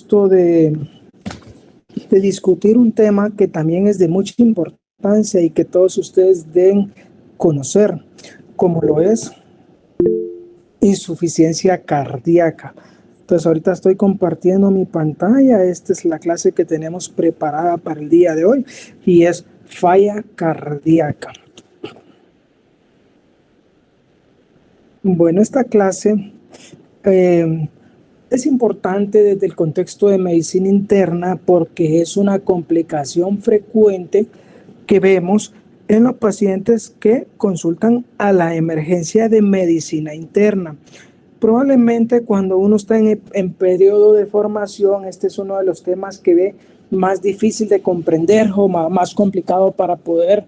gusto de discutir un tema que también es de mucha importancia y que todos ustedes deben conocer, como lo es insuficiencia cardíaca. Entonces ahorita estoy compartiendo mi pantalla. Esta es la clase que tenemos preparada para el día de hoy y es falla cardíaca. Bueno, esta clase es importante desde el contexto de medicina interna porque es una complicación frecuente que vemos en los pacientes que consultan a la emergencia de medicina interna. Probablemente cuando uno está en periodo de formación, este es uno de los temas que ve más difícil de comprender o más complicado para poder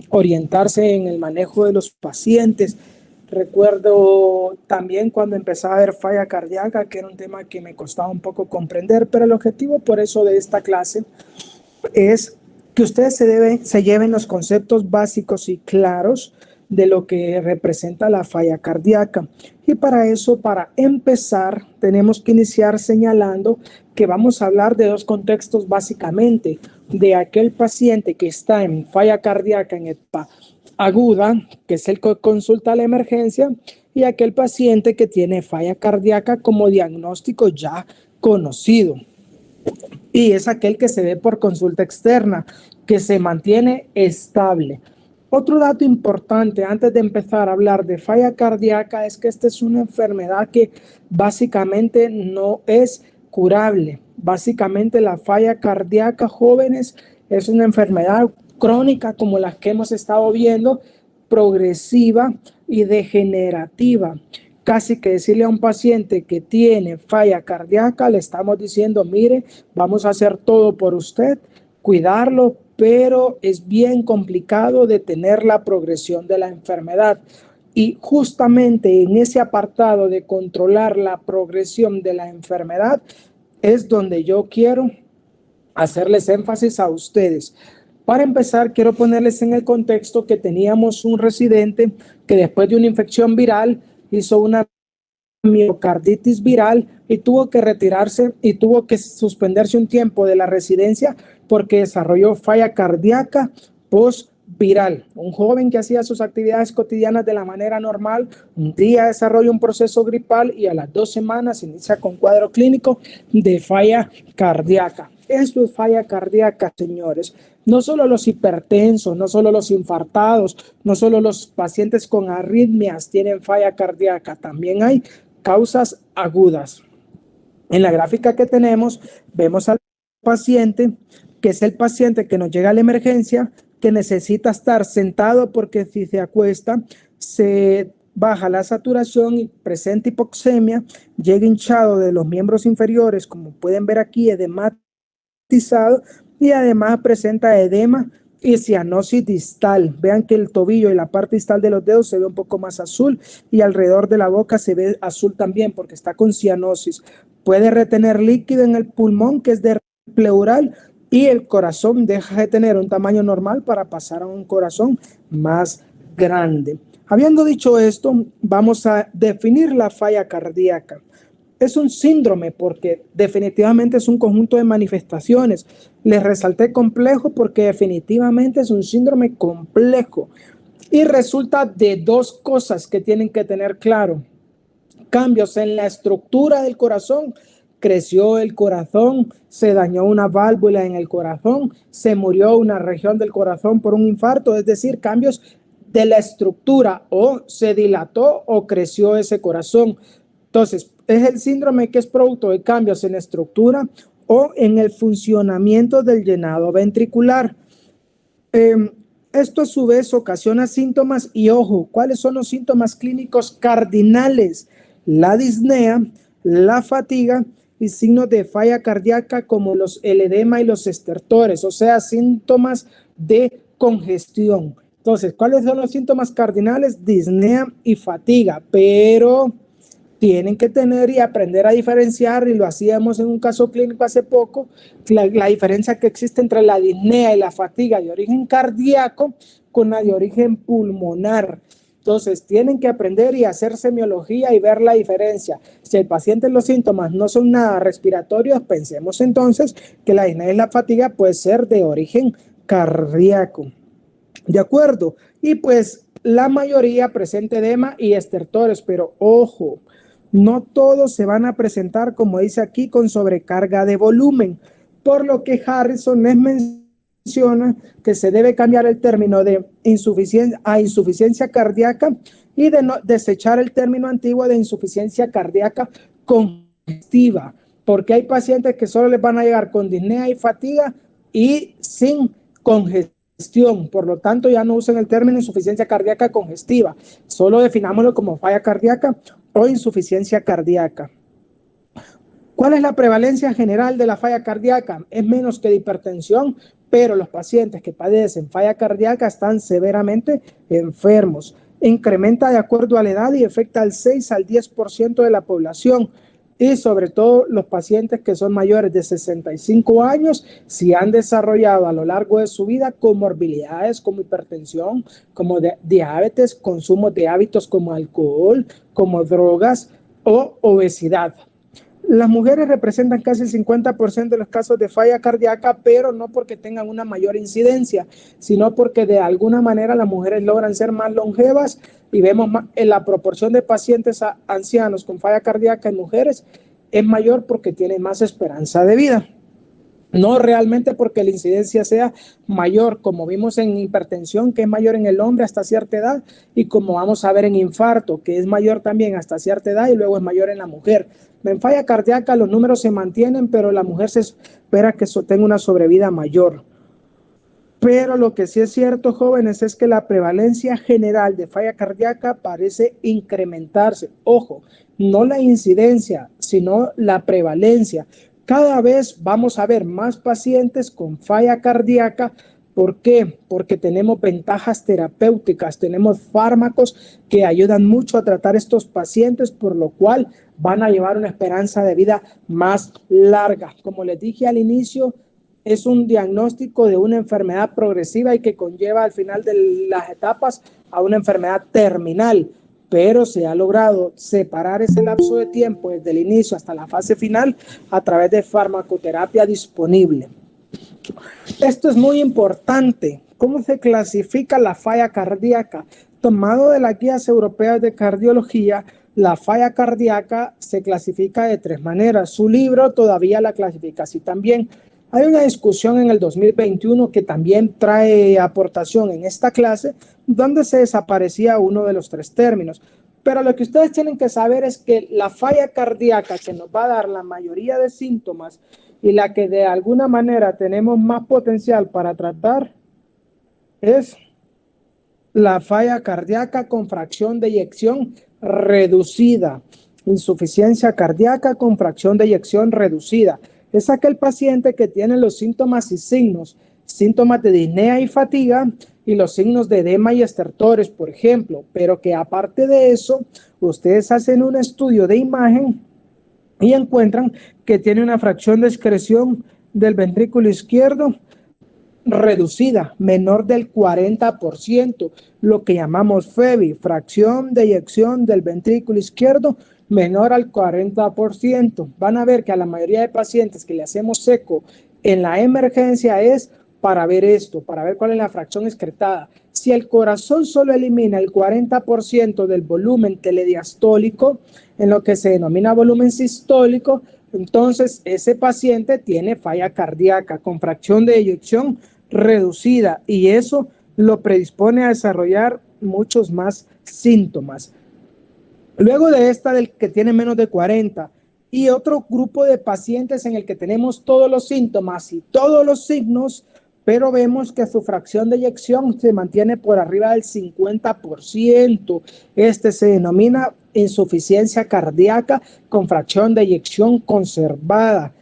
orientarse en el manejo de los pacientes. Recuerdo también cuando empezaba a ver falla cardíaca, que era un tema que me costaba un poco comprender, pero el objetivo por eso de esta clase es que ustedes se lleven los conceptos básicos y claros de lo que representa la falla cardíaca. Y para eso, para empezar, tenemos que iniciar señalando que vamos a hablar de dos contextos básicamente, de aquel paciente que está en falla cardíaca en etapa aguda, que es el que consulta a la emergencia, y aquel paciente que tiene falla cardíaca como diagnóstico ya conocido. Y es aquel que se ve por consulta externa, que se mantiene estable. Otro dato importante antes de empezar a hablar de falla cardíaca es que esta es una enfermedad que básicamente no es curable. Básicamente la falla cardíaca, jóvenes, es una enfermedad crónica como las que hemos estado viendo, progresiva y degenerativa. Casi que decirle a un paciente que tiene falla cardíaca, le estamos diciendo, mire, vamos a hacer todo por usted, cuidarlo, pero es bien complicado detener la progresión de la enfermedad. Y justamente en ese apartado de controlar la progresión de la enfermedad es donde yo quiero hacerles énfasis a ustedes. Para empezar, quiero ponerles en el contexto que teníamos un residente que después de una infección viral hizo una miocarditis viral y tuvo que retirarse y tuvo que suspenderse un tiempo de la residencia porque desarrolló falla cardíaca post-viral. Un joven que hacía sus actividades cotidianas de la manera normal, un día desarrolla un proceso gripal y a las 2 semanas inicia con cuadro clínico de falla cardíaca. Esto es falla cardíaca, señores. No solo los hipertensos, no solo los infartados, no solo los pacientes con arritmias tienen falla cardíaca, también hay causas agudas. En la gráfica que tenemos, vemos al paciente, que es el paciente que nos llega a la emergencia, que necesita estar sentado porque si se acuesta, se baja la saturación y presenta hipoxemia, llega hinchado de los miembros inferiores, como pueden ver aquí, edematizado, y además presenta edema y cianosis distal. Vean que el tobillo y la parte distal de los dedos se ve un poco más azul y alrededor de la boca se ve azul también porque está con cianosis. Puede retener líquido en el pulmón, que es de pleural, y el corazón deja de tener un tamaño normal para pasar a un corazón más grande. Habiendo dicho esto, vamos a definir la falla cardíaca. Es un síndrome porque definitivamente es un conjunto de manifestaciones. Les resalté complejo porque definitivamente es un síndrome complejo y resulta de dos cosas que tienen que tener claro. Cambios en la estructura del corazón, creció el corazón, se dañó una válvula en el corazón, se murió una región del corazón por un infarto, es decir, cambios de la estructura, o se dilató o creció ese corazón. Entonces, es el síndrome que es producto de cambios en la estructura o en el funcionamiento del llenado ventricular. Esto a su vez ocasiona síntomas y ojo, ¿cuáles son los síntomas clínicos cardinales? La disnea, la fatiga y signos de falla cardíaca como el edema y los estertores, o sea, síntomas de congestión. Entonces, ¿cuáles son los síntomas cardinales? Disnea y fatiga, pero tienen que tener y aprender a diferenciar, y lo hacíamos en un caso clínico hace poco, la diferencia que existe entre la disnea y la fatiga de origen cardíaco con la de origen pulmonar. Entonces, tienen que aprender y hacer semiología y ver la diferencia. Si el paciente los síntomas no son nada respiratorios, pensemos entonces que la disnea y la fatiga puede ser de origen cardíaco. ¿De acuerdo? Y pues la mayoría presenta edema y estertores, pero ojo, no todos se van a presentar, como dice aquí, con sobrecarga de volumen, por lo que Harrison les menciona que se debe cambiar el término de insuficiencia cardíaca y de no, desechar el término antiguo de insuficiencia cardíaca congestiva, porque hay pacientes que solo les van a llegar con disnea y fatiga y sin congestión. Por lo tanto, ya no usen el término insuficiencia cardíaca congestiva, solo definámoslo como falla cardíaca o insuficiencia cardíaca. ¿Cuál es la prevalencia general de la falla cardíaca? Es menos que de hipertensión, pero los pacientes que padecen falla cardíaca están severamente enfermos. Incrementa de acuerdo a la edad y afecta al 6 al 10% de la población. Y sobre todo los pacientes que son mayores de 65 años, si han desarrollado a lo largo de su vida comorbilidades como hipertensión, como diabetes, consumo de hábitos como alcohol, como drogas o obesidad. Las mujeres representan casi el 50% de los casos de falla cardíaca, pero no porque tengan una mayor incidencia, sino porque de alguna manera las mujeres logran ser más longevas y vemos en la proporción de pacientes ancianos con falla cardíaca en mujeres es mayor porque tienen más esperanza de vida. No realmente porque la incidencia sea mayor, como vimos en hipertensión, que es mayor en el hombre hasta cierta edad, y como vamos a ver en infarto, que es mayor también hasta cierta edad y luego es mayor en la mujer. En falla cardíaca los números se mantienen, pero la mujer se espera que tenga una sobrevida mayor. Pero lo que sí es cierto, jóvenes, es que la prevalencia general de falla cardíaca parece incrementarse. Ojo, no la incidencia, sino la prevalencia. Cada vez vamos a ver más pacientes con falla cardíaca. ¿Por qué? Porque tenemos ventajas terapéuticas, tenemos fármacos que ayudan mucho a tratar estos pacientes, por lo cual van a llevar una esperanza de vida más larga. Como les dije al inicio, es un diagnóstico de una enfermedad progresiva y que conlleva al final de las etapas a una enfermedad terminal, pero se ha logrado separar ese lapso de tiempo desde el inicio hasta la fase final a través de farmacoterapia disponible. Esto es muy importante. ¿Cómo se clasifica la falla cardíaca? Tomado de las guías europeas de cardiología, la falla cardíaca se clasifica de 3 maneras. Su libro todavía la clasifica así también. Hay una discusión en el 2021 que también trae aportación en esta clase, donde se desaparecía uno de los 3 términos. Pero lo que ustedes tienen que saber es que la falla cardíaca que nos va a dar la mayoría de síntomas y la que de alguna manera tenemos más potencial para tratar es la falla cardíaca con fracción de eyección reducida. Insuficiencia cardíaca con fracción de eyección reducida. Es aquel paciente que tiene los síntomas y síntomas de disnea y fatiga y los signos de edema y estertores, por ejemplo, pero que aparte de eso, ustedes hacen un estudio de imagen y encuentran que tiene una fracción de excreción del ventrículo izquierdo reducida, menor del 40%, lo que llamamos FEBI, fracción de eyección del ventrículo izquierdo menor al 40%. Van a ver que a la mayoría de pacientes que le hacemos seco en la emergencia es para ver esto, para ver cuál es la fracción excretada. Si el corazón solo elimina el 40% del volumen telediastólico, en lo que se denomina volumen sistólico, entonces ese paciente tiene falla cardíaca con fracción de eyección reducida y eso lo predispone a desarrollar muchos más síntomas. Luego de esta del que tiene menos de 40 y otro grupo de pacientes en el que tenemos todos los síntomas y todos los signos, pero vemos que su fracción de eyección se mantiene por arriba del 50%. Este se denomina insuficiencia cardíaca con fracción de eyección conservada.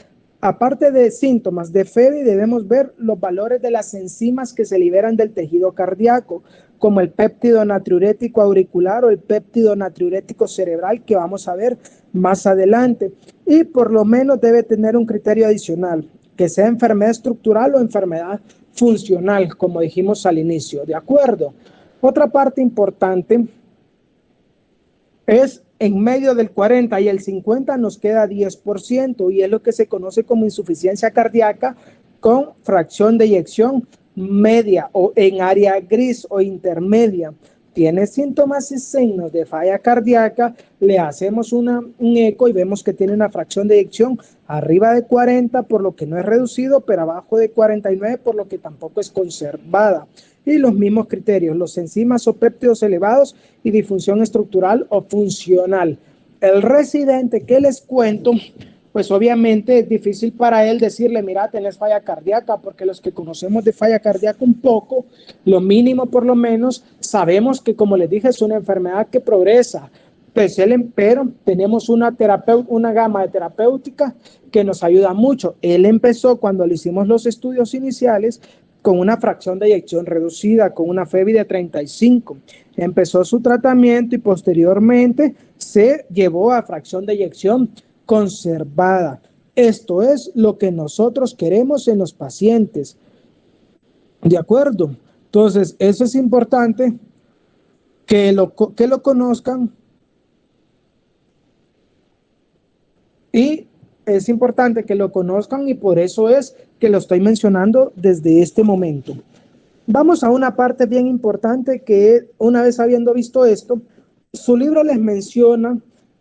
Aparte de síntomas de FEBI, debemos ver los valores de las enzimas que se liberan del tejido cardíaco, como el péptido natriurético auricular o el péptido natriurético cerebral, que vamos a ver más adelante. Y por lo menos debe tener un criterio adicional, que sea enfermedad estructural o enfermedad funcional, como dijimos al inicio, ¿de acuerdo? Otra parte importante es en medio del 40 y el 50 nos queda 10% y es lo que se conoce como insuficiencia cardíaca con fracción de eyección media o en área gris o intermedia. Tiene síntomas y signos de falla cardíaca, le hacemos un eco y vemos que tiene una fracción de eyección arriba de 40, por lo que no es reducido, pero abajo de 49, por lo que tampoco es conservada. Y los mismos criterios, los enzimas o péptidos elevados y disfunción estructural o funcional. El residente que les cuento, pues obviamente es difícil para él decirle, mira, tenés falla cardíaca, porque los que conocemos de falla cardíaca un poco, lo mínimo por lo menos, sabemos que, como les dije, es una enfermedad que progresa. Pues pero tenemos una gama de terapéutica que nos ayuda mucho. Él empezó cuando le hicimos los estudios iniciales con una fracción de eyección reducida, con una FEBI de 35. Empezó su tratamiento y posteriormente se llevó a fracción de eyección conservada. Esto es lo que nosotros queremos en los pacientes. ¿De acuerdo? Entonces, eso es importante que lo conozcan y es importante que lo conozcan y por eso es que lo estoy mencionando desde este momento. Vamos a una parte bien importante que una vez habiendo visto esto, su libro les menciona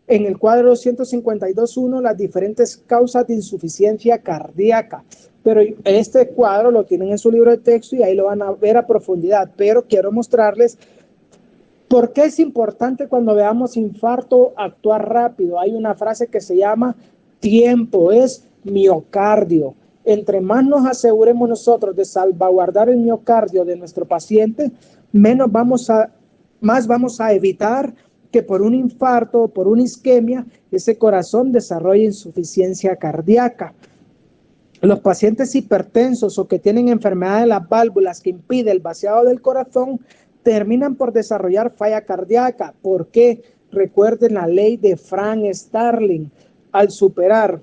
en el cuadro 152.1 las diferentes causas de insuficiencia cardíaca, pero este cuadro lo tienen en su libro de texto y ahí lo van a ver a profundidad, pero quiero mostrarles por qué es importante cuando veamos infarto actuar rápido. Hay una frase que se llama tiempo es miocardio. Entre más nos aseguremos nosotros de salvaguardar el miocardio de nuestro paciente, más vamos a evitar que por un infarto o por una isquemia ese corazón desarrolle insuficiencia cardíaca. Los pacientes hipertensos o que tienen enfermedad de las válvulas que impide el vaciado del corazón terminan por desarrollar falla cardíaca. ¿Por qué? Recuerden la ley de Frank Starling. Al superar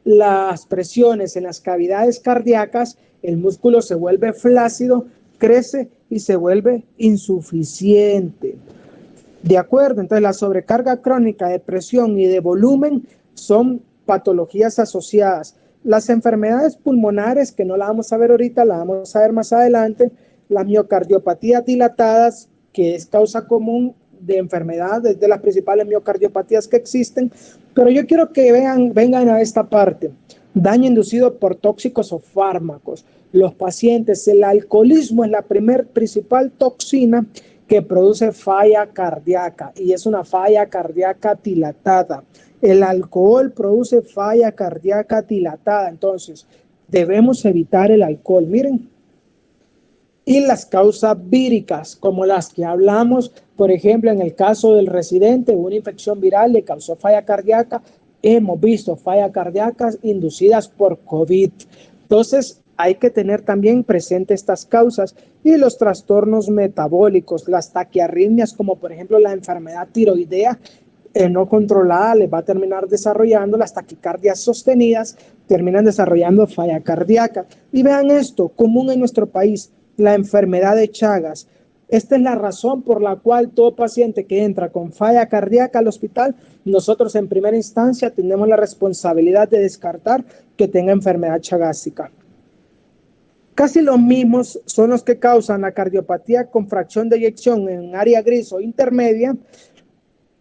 las presiones en las cavidades cardíacas, el músculo se vuelve flácido, crece y se vuelve insuficiente. ¿De acuerdo? Entonces, la sobrecarga crónica de presión y de volumen son patologías asociadas. Las enfermedades pulmonares, que no la vamos a ver ahorita, la vamos a ver más adelante, las miocardiopatías dilatadas, que es causa común de enfermedades, de las principales miocardiopatías que existen, pero yo quiero que vengan a esta parte. Daño inducido por tóxicos o fármacos. Los pacientes, el alcoholismo es la principal toxina que produce falla cardíaca y es una falla cardíaca dilatada. El alcohol produce falla cardíaca dilatada, entonces debemos evitar el alcohol. Miren, y las causas víricas, como las que hablamos, por ejemplo, en el caso del residente, una infección viral le causó falla cardíaca, hemos visto fallas cardíacas inducidas por COVID. Entonces, hay que tener también presente estas causas y los trastornos metabólicos, las taquiarritmias, como por ejemplo la enfermedad tiroidea no controlada, les va a terminar desarrollando las taquicardias sostenidas, terminan desarrollando falla cardíaca. Y vean esto, común en nuestro país, la enfermedad de Chagas. Esta es la razón por la cual todo paciente que entra con falla cardíaca al hospital, nosotros en primera instancia tenemos la responsabilidad de descartar que tenga enfermedad chagásica. Casi los mismos son los que causan la cardiopatía con fracción de eyección en área gris o intermedia,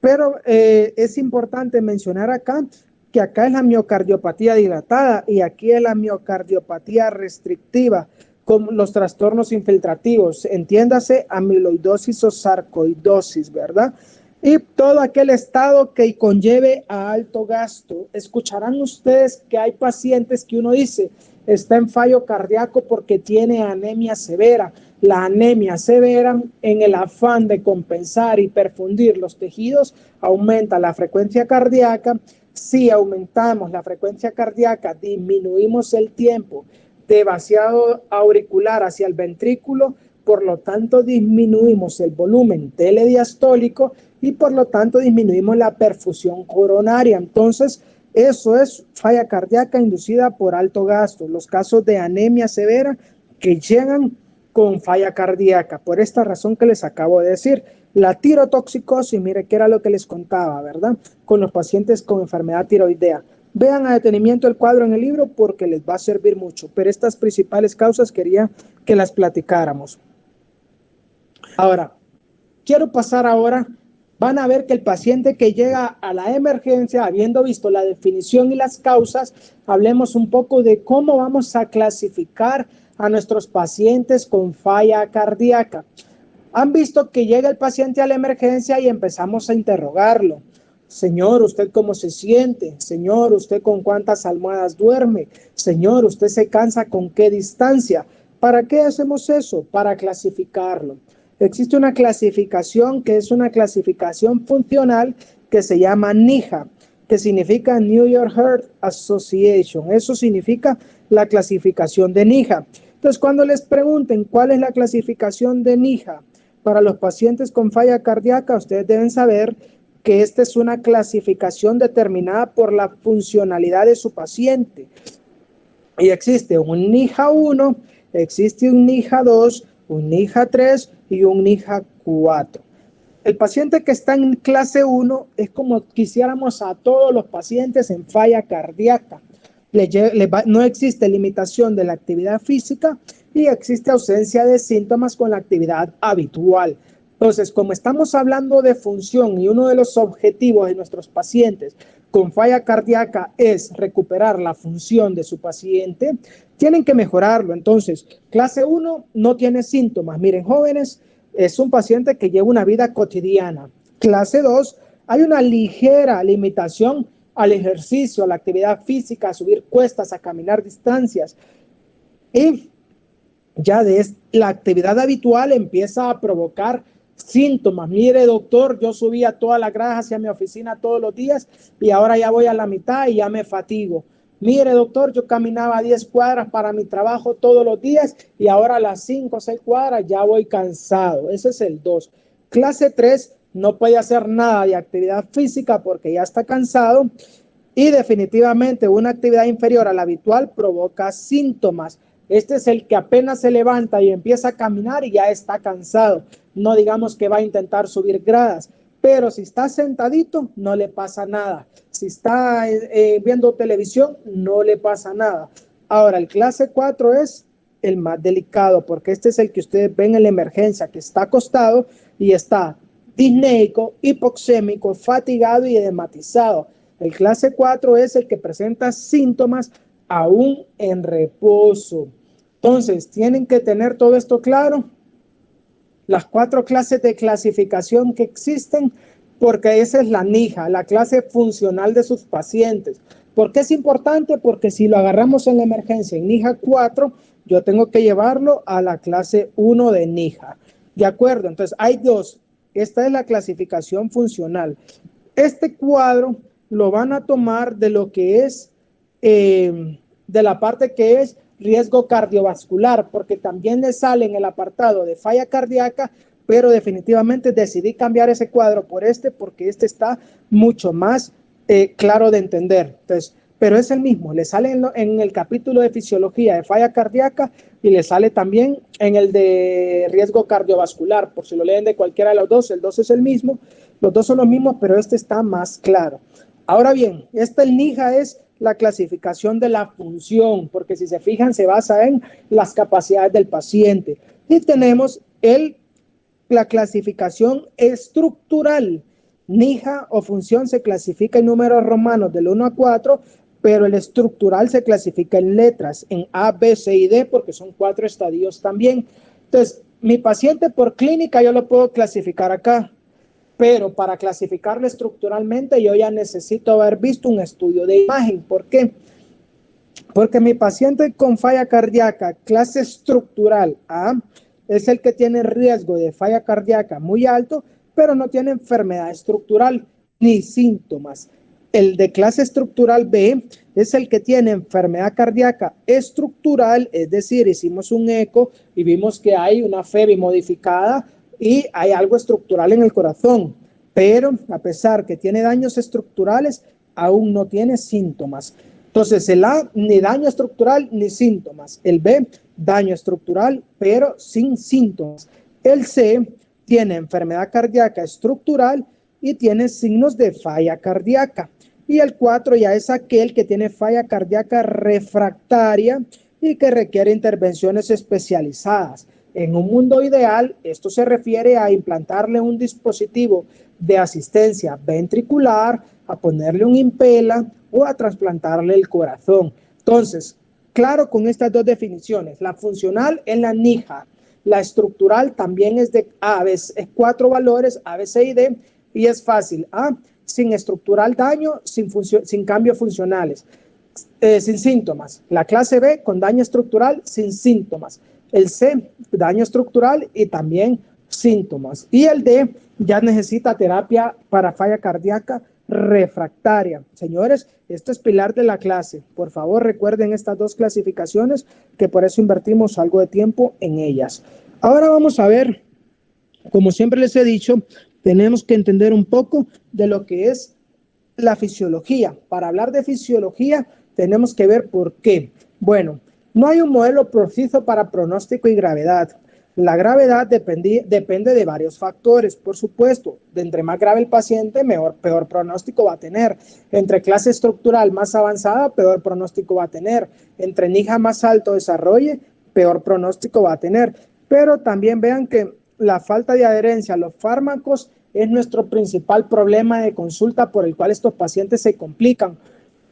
pero es importante mencionar acá que acá es la miocardiopatía dilatada y aquí es la miocardiopatía restrictiva, con los trastornos infiltrativos, entiéndase amiloidosis o sarcoidosis, ¿verdad? Y todo aquel estado que conlleve a alto gasto. Escucharán ustedes que hay pacientes que uno dice está en fallo cardíaco porque tiene anemia severa. La anemia severa, en el afán de compensar y perfundir los tejidos, aumenta la frecuencia cardíaca. Si aumentamos la frecuencia cardíaca, disminuimos el tiempo de vaciado auricular hacia el ventrículo, por lo tanto disminuimos el volumen telediastólico y por lo tanto disminuimos la perfusión coronaria. Entonces, eso es falla cardíaca inducida por alto gasto, los casos de anemia severa que llegan con falla cardíaca, por esta razón que les acabo de decir. La tirotoxicosis, mire que era lo que les contaba, ¿verdad? Con los pacientes con enfermedad tiroidea. Vean a detenimiento el cuadro en el libro porque les va a servir mucho, pero estas principales causas quería que las platicáramos. Ahora, quiero pasar ahora, van a ver que el paciente que llega a la emergencia, habiendo visto la definición y las causas, hablemos un poco de cómo vamos a clasificar a nuestros pacientes con falla cardíaca. Han visto que llega el paciente a la emergencia y empezamos a interrogarlo. Señor, ¿usted cómo se siente? Señor, ¿usted con cuántas almohadas duerme? Señor, ¿usted se cansa con qué distancia? ¿Para qué hacemos eso? Para clasificarlo. Existe una clasificación que es una clasificación funcional que se llama NYHA, que significa New York Heart Association. Eso significa la clasificación de NYHA. Entonces, cuando les pregunten cuál es la clasificación de NYHA para los pacientes con falla cardíaca, ustedes deben saber que esta es una clasificación determinada por la funcionalidad de su paciente. Y existe un NYHA 1, existe un NYHA 2, un NYHA 3 y un NYHA 4. El paciente que está en clase 1 es como quisiéramos a todos los pacientes en falla cardíaca. No existe limitación de la actividad física y existe ausencia de síntomas con la actividad habitual. Entonces, como estamos hablando de función y uno de los objetivos de nuestros pacientes con falla cardíaca es recuperar la función de su paciente, tienen que mejorarlo. Entonces, clase 1 no tiene síntomas. Miren, jóvenes, es un paciente que lleva una vida cotidiana. Clase 2, hay una ligera limitación al ejercicio, a la actividad física, a subir cuestas, a caminar distancias. Y ya la actividad habitual empieza a provocar síntomas. Mire, doctor, yo subía todas las gradas hacia mi oficina todos los días y ahora ya voy a la mitad y ya me fatigo. Mire, doctor, yo caminaba 10 cuadras para mi trabajo todos los días y ahora a las 5 o 6 cuadras ya voy cansado. Ese es el 2. Clase 3 no puede hacer nada de actividad física porque ya está cansado y definitivamente una actividad inferior a la habitual provoca síntomas. Este es el que apenas se levanta y empieza a caminar y ya está cansado. No digamos que va a intentar subir gradas, pero si está sentadito no le pasa nada. Si está viendo televisión no le pasa nada. Ahora, el clase 4 es el más delicado porque este es el que ustedes ven en la emergencia, que está acostado y está disneico, hipoxémico, fatigado y edematizado. El clase 4 es el que presenta síntomas aún en reposo. Entonces, tienen que tener todo esto claro. Las 4 clases de clasificación que existen, porque esa es la NYHA, la clase funcional de sus pacientes. ¿Por qué es importante? Porque si lo agarramos en la emergencia en NYHA 4, yo tengo que llevarlo a la clase 1 de NYHA. ¿De acuerdo? Entonces, hay 2. Esta es la clasificación funcional. Este cuadro lo van a tomar de lo que es, de la parte que es riesgo cardiovascular, porque también le sale en el apartado de falla cardíaca, pero definitivamente decidí cambiar ese cuadro por porque este está mucho más claro de entender. Entonces, pero es el mismo, le sale en el capítulo de fisiología de falla cardíaca y le sale también en el de riesgo cardiovascular, por si lo leen de cualquiera de los dos, el 2 es el mismo, los dos son los mismos, pero este está más claro. Ahora bien, el NYHA es la clasificación de la función, porque si se fijan se basa en las capacidades del paciente. Y tenemos la clasificación estructural. NYHA o función se clasifica en números romanos del 1 a 4, pero el estructural se clasifica en letras, en A, B, C y D, porque son 4 estadios también. Entonces, mi paciente por clínica yo lo puedo clasificar acá, pero para clasificarlo estructuralmente yo ya necesito haber visto un estudio de imagen. ¿Por qué? Porque mi paciente con falla cardíaca, clase estructural A, es el que tiene riesgo de falla cardíaca muy alto, pero no tiene enfermedad estructural ni síntomas. El de clase estructural B es el que tiene enfermedad cardíaca estructural, es decir, hicimos un eco y vimos que hay una FEBI modificada y hay algo estructural en el corazón, pero a pesar que tiene daños estructurales, aún no tiene síntomas. Entonces, el A, ni daño estructural ni síntomas. El B, daño estructural, pero sin síntomas. El C, tiene enfermedad cardíaca estructural y tiene signos de falla cardíaca. Y el 4 ya es aquel que tiene falla cardíaca refractaria y que requiere intervenciones especializadas. En un mundo ideal, esto se refiere a implantarle un dispositivo de asistencia ventricular, a ponerle un impela o a trasplantarle el corazón. Entonces, claro con estas dos definiciones, la funcional es la NIHA, la estructural también es de A, es 4 valores, A, B, C y D, y es fácil. A, sin estructural daño, sin cambios funcionales, sin síntomas. La clase B con daño estructural sin síntomas. El C, daño estructural y también síntomas. Y el D ya necesita terapia para falla cardíaca refractaria. Señores, esto es pilar de la clase. Por favor, recuerden estas dos clasificaciones, que por eso invertimos algo de tiempo en ellas. Ahora vamos a ver, como siempre les he dicho, tenemos que entender un poco de lo que es la fisiología. Para hablar de fisiología, tenemos que ver por qué. Bueno, no hay un modelo preciso para pronóstico y gravedad. La gravedad depende de varios factores, por supuesto. De entre más grave el paciente, peor pronóstico va a tener. Entre clase estructural más avanzada, peor pronóstico va a tener. Entre NIHA más alto desarrolle, peor pronóstico va a tener. Pero también vean que la falta de adherencia a los fármacos es nuestro principal problema de consulta por el cual estos pacientes se complican.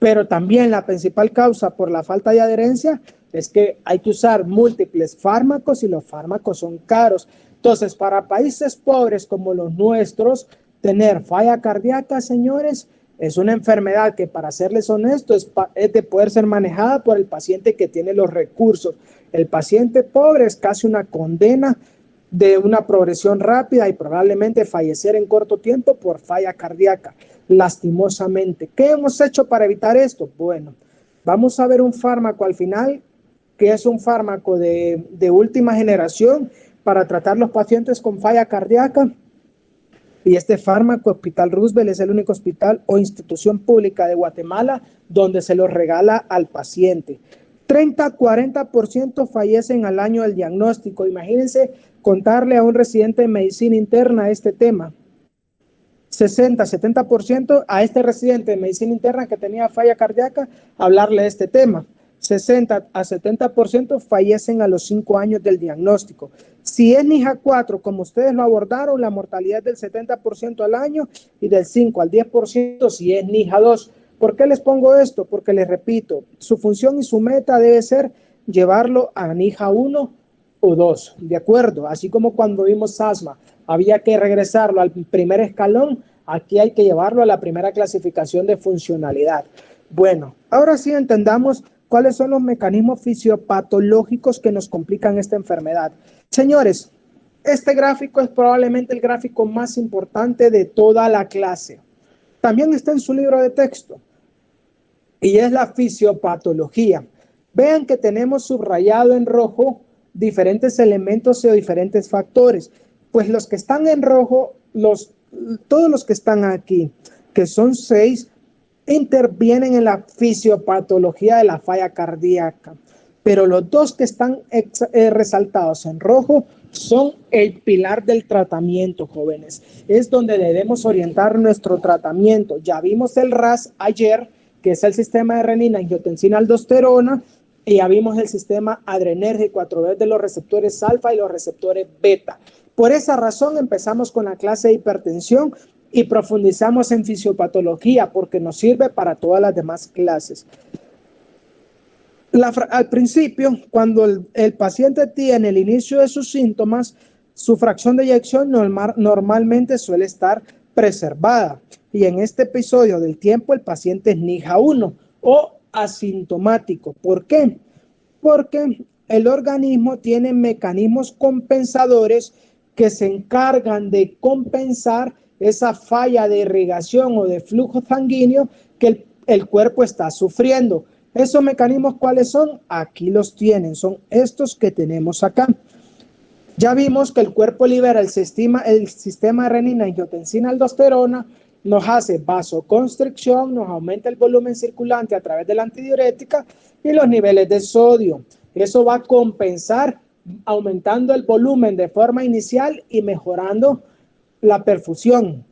Pero también la principal causa por la falta de adherencia es que hay que usar múltiples fármacos y los fármacos son caros. Entonces, para países pobres como los nuestros, tener falla cardíaca, señores, es una enfermedad que, para serles honestos, es de poder ser manejada por el paciente que tiene los recursos. El paciente pobre es casi una condena de una progresión rápida y probablemente fallecer en corto tiempo por falla cardíaca, lastimosamente. ¿Qué hemos hecho para evitar esto? Bueno, vamos a ver un fármaco al final, que es un fármaco de última generación para tratar los pacientes con falla cardíaca. Y este fármaco, Hospital Roosevelt, es el único hospital o institución pública de Guatemala donde se lo regala al paciente. 30-40% fallecen al año del diagnóstico. Imagínense contarle a un residente de medicina interna este tema. 60-70% a este residente de medicina interna que tenía falla cardíaca, hablarle de este tema. 60-70% fallecen a los 5 años del diagnóstico. Si es NIHA 4, como ustedes lo abordaron, la mortalidad es del 70% al año y del 5 al 10% si es NIHA 2. ¿Por qué les pongo esto? Porque les repito, su función y su meta debe ser llevarlo a NIHA 1 o 2, ¿de acuerdo? Así como cuando vimos asma, había que regresarlo al primer escalón, aquí hay que llevarlo a la primera clasificación de funcionalidad. Bueno, ahora sí entendamos cuáles son los mecanismos fisiopatológicos que nos complican esta enfermedad. Señores, este gráfico es probablemente el gráfico más importante de toda la clase. También está en su libro de texto y es la fisiopatología. Vean que tenemos subrayado en rojo diferentes elementos o diferentes factores. Pues los que están en rojo, todos los que están aquí, que son 6, intervienen en la fisiopatología de la falla cardíaca. Pero los 2 que están resaltados en rojo son el pilar del tratamiento, jóvenes. Es donde debemos orientar nuestro tratamiento. Ya vimos el RAS ayer, que es el sistema de renina, angiotensina, aldosterona, y ya vimos el sistema adrenérgico a través de los receptores alfa y los receptores beta. Por esa razón empezamos con la clase de hipertensión y profundizamos en fisiopatología porque nos sirve para todas las demás clases. Al principio, cuando el paciente tiene el inicio de sus síntomas, su fracción de eyección normalmente suele estar preservada. Y en este episodio del tiempo, el paciente es NIHA 1 o asintomático. ¿Por qué? Porque el organismo tiene mecanismos compensadores que se encargan de compensar esa falla de irrigación o de flujo sanguíneo que el cuerpo está sufriendo. ¿Esos mecanismos cuáles son? Aquí los tienen, son estos que tenemos acá. Ya vimos que el cuerpo libera el sistema de renina, angiotensina, aldosterona, nos hace vasoconstricción, nos aumenta el volumen circulante a través de la antidiurética y los niveles de sodio. Eso va a compensar aumentando el volumen de forma inicial y mejorando la perfusión.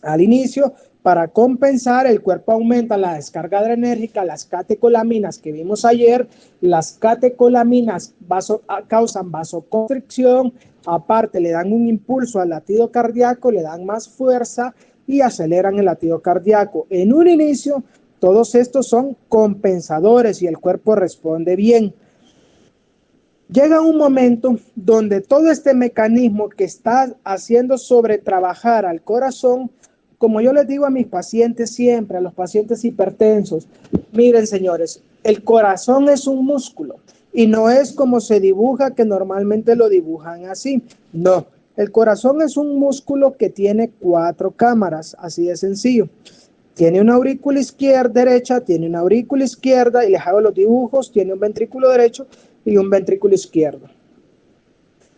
Al inicio, para compensar, el cuerpo aumenta la descarga adrenérgica, las catecolaminas que vimos ayer. Las catecolaminas causan vasoconstricción, aparte le dan un impulso al latido cardíaco, le dan más fuerza y aceleran el latido cardíaco. En un inicio, todos estos son compensadores y el cuerpo responde bien. Llega un momento donde todo este mecanismo que está haciendo sobretrabajar al corazón, como yo les digo a mis pacientes siempre, a los pacientes hipertensos, miren señores, el corazón es un músculo y no es como se dibuja, que normalmente lo dibujan así. No, el corazón es un músculo que tiene 4 cámaras, así de sencillo. Tiene una aurícula derecha, tiene una aurícula izquierda, y les hago los dibujos, tiene un ventrículo derecho y un ventrículo izquierdo.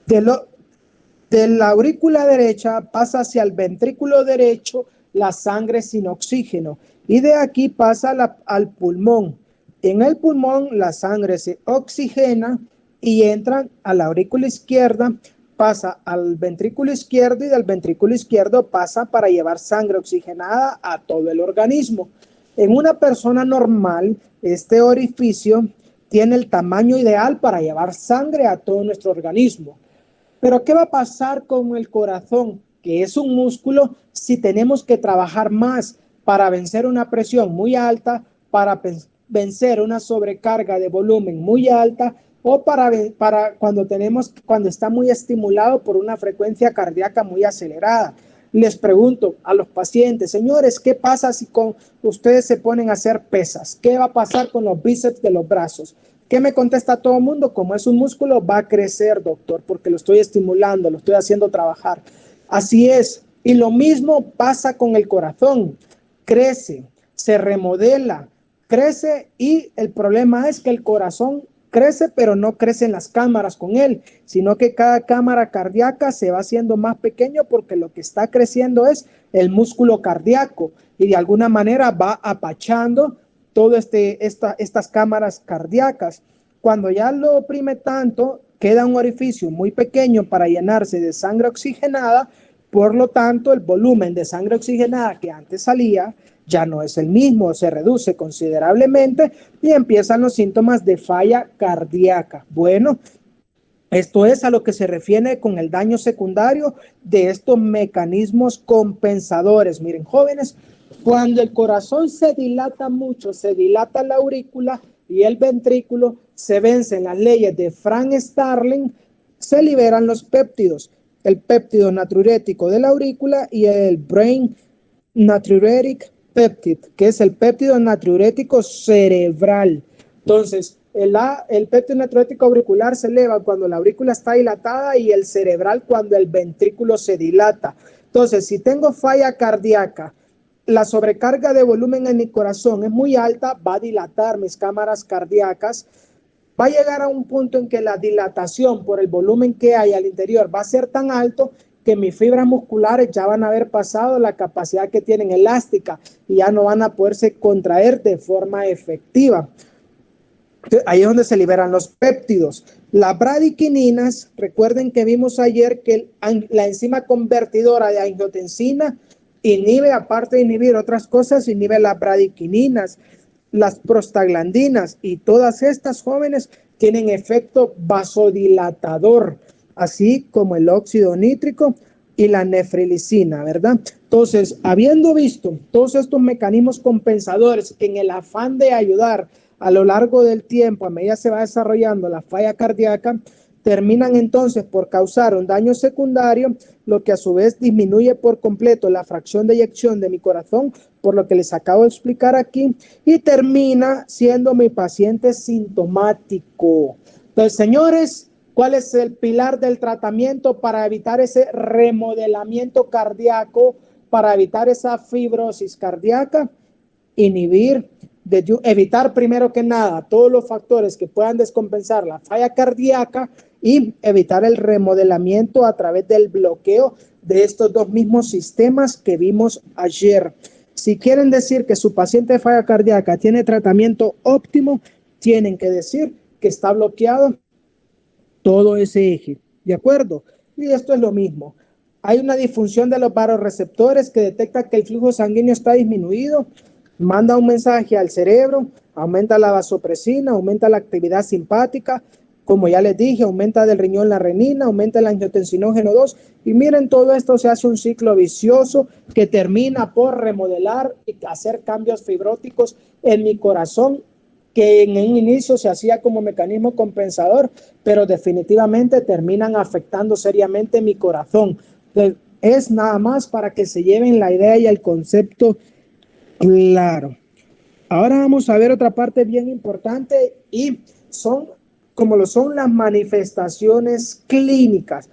De la aurícula derecha pasa hacia el ventrículo derecho la sangre sin oxígeno y de aquí pasa al pulmón. En el pulmón la sangre se oxigena y entra a la aurícula izquierda, pasa al ventrículo izquierdo y del ventrículo izquierdo pasa para llevar sangre oxigenada a todo el organismo. En una persona normal, este orificio tiene el tamaño ideal para llevar sangre a todo nuestro organismo. Pero ¿qué va a pasar con el corazón, que es un músculo, si tenemos que trabajar más para vencer una presión muy alta, para vencer una sobrecarga de volumen muy alta, o para cuando está muy estimulado por una frecuencia cardíaca muy acelerada? Les pregunto a los pacientes, señores, ¿qué pasa si ustedes se ponen a hacer pesas? ¿Qué va a pasar con los bíceps de los brazos? ¿Qué me contesta todo el mundo? Como es un músculo, va a crecer, doctor, porque lo estoy estimulando, lo estoy haciendo trabajar. Así es. Y lo mismo pasa con el corazón. Crece, se remodela, crece, y el problema es que el corazón crece, pero no crecen las cámaras con él, sino que cada cámara cardíaca se va haciendo más pequeño porque lo que está creciendo es el músculo cardíaco y de alguna manera va apachando todas estas cámaras cardíacas. Cuando ya lo oprime tanto, queda un orificio muy pequeño para llenarse de sangre oxigenada. Por lo tanto, el volumen de sangre oxigenada que antes salía ya no es el mismo, se reduce considerablemente y empiezan los síntomas de falla cardíaca. Bueno, esto es a lo que se refiere con el daño secundario de estos mecanismos compensadores. Miren, jóvenes, cuando el corazón se dilata mucho, se dilata la aurícula y el ventrículo, se vencen las leyes de Frank Starling, se liberan los péptidos, el péptido natriurético de la aurícula y el brain natriuretic peptide, que es el péptido natriurético cerebral. Entonces, el péptido natriurético auricular se eleva cuando la aurícula está dilatada y el cerebral cuando el ventrículo se dilata. Entonces, si tengo falla cardíaca, la sobrecarga de volumen en mi corazón es muy alta, va a dilatar mis cámaras cardíacas, va a llegar a un punto en que la dilatación por el volumen que hay al interior va a ser tan alto que mis fibras musculares ya van a haber pasado la capacidad que tienen elástica y ya no van a poderse contraer de forma efectiva. Ahí es donde se liberan los péptidos. Las bradiquininas, recuerden que vimos ayer que la enzima convertidora de angiotensina inhibe, aparte de inhibir otras cosas, inhibe las bradiquininas, las prostaglandinas, y todas estas, jóvenes, tienen efecto vasodilatador, así como el óxido nítrico y la nefrilicina, ¿verdad? Entonces, habiendo visto todos estos mecanismos compensadores en el afán de ayudar a lo largo del tiempo, a medida se va desarrollando la falla cardíaca, terminan entonces por causar un daño secundario, lo que a su vez disminuye por completo la fracción de eyección de mi corazón, por lo que les acabo de explicar aquí, y termina siendo mi paciente sintomático. Entonces, señores, ¿cuál es el pilar del tratamiento para evitar ese remodelamiento cardíaco, para evitar esa fibrosis cardíaca? Evitar primero que nada todos los factores que puedan descompensar la falla cardíaca y evitar el remodelamiento a través del bloqueo de estos dos mismos sistemas que vimos ayer. Si quieren decir que su paciente de falla cardíaca tiene tratamiento óptimo, tienen que decir que está bloqueado todo ese eje, ¿de acuerdo? Y esto es lo mismo. Hay una disfunción de los vasoreceptores que detecta que el flujo sanguíneo está disminuido, manda un mensaje al cerebro, aumenta la vasopresina, aumenta la actividad simpática, como ya les dije, aumenta del riñón la renina, aumenta el angiotensinógeno 2, y miren, todo esto se hace un ciclo vicioso que termina por remodelar y hacer cambios fibróticos en mi corazón, que en un inicio se hacía como mecanismo compensador, pero definitivamente terminan afectando seriamente mi corazón. Entonces, es nada más para que se lleven la idea y el concepto claro. Ahora vamos a ver otra parte bien importante y son como lo son las manifestaciones clínicas.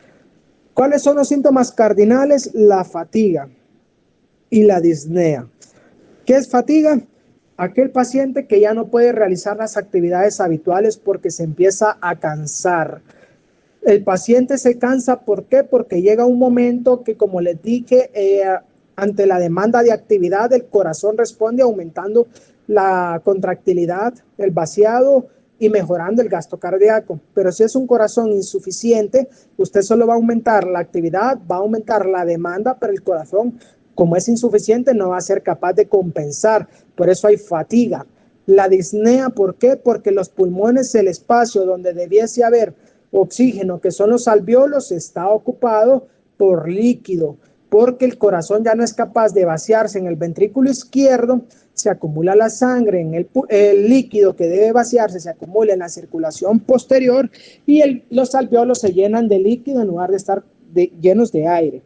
¿Cuáles son los síntomas cardinales? La fatiga y la disnea. ¿Qué es fatiga? Aquel paciente que ya no puede realizar las actividades habituales porque se empieza a cansar. El paciente se cansa, ¿por qué? Porque llega un momento que, como les dije, ante la demanda de actividad, el corazón responde aumentando la contractilidad, el vaciado y mejorando el gasto cardíaco. Pero si es un corazón insuficiente, usted solo va a aumentar la actividad, va a aumentar la demanda, pero el corazón, como es insuficiente, no va a ser capaz de compensar. Por eso hay fatiga. La disnea, ¿por qué? Porque los pulmones, el espacio donde debiese haber oxígeno, que son los alvéolos, está ocupado por líquido, porque el corazón ya no es capaz de vaciarse en el ventrículo izquierdo, se acumula la sangre en el líquido que debe vaciarse, se acumula en la circulación posterior y los alvéolos se llenan de líquido en lugar de estar llenos de aire.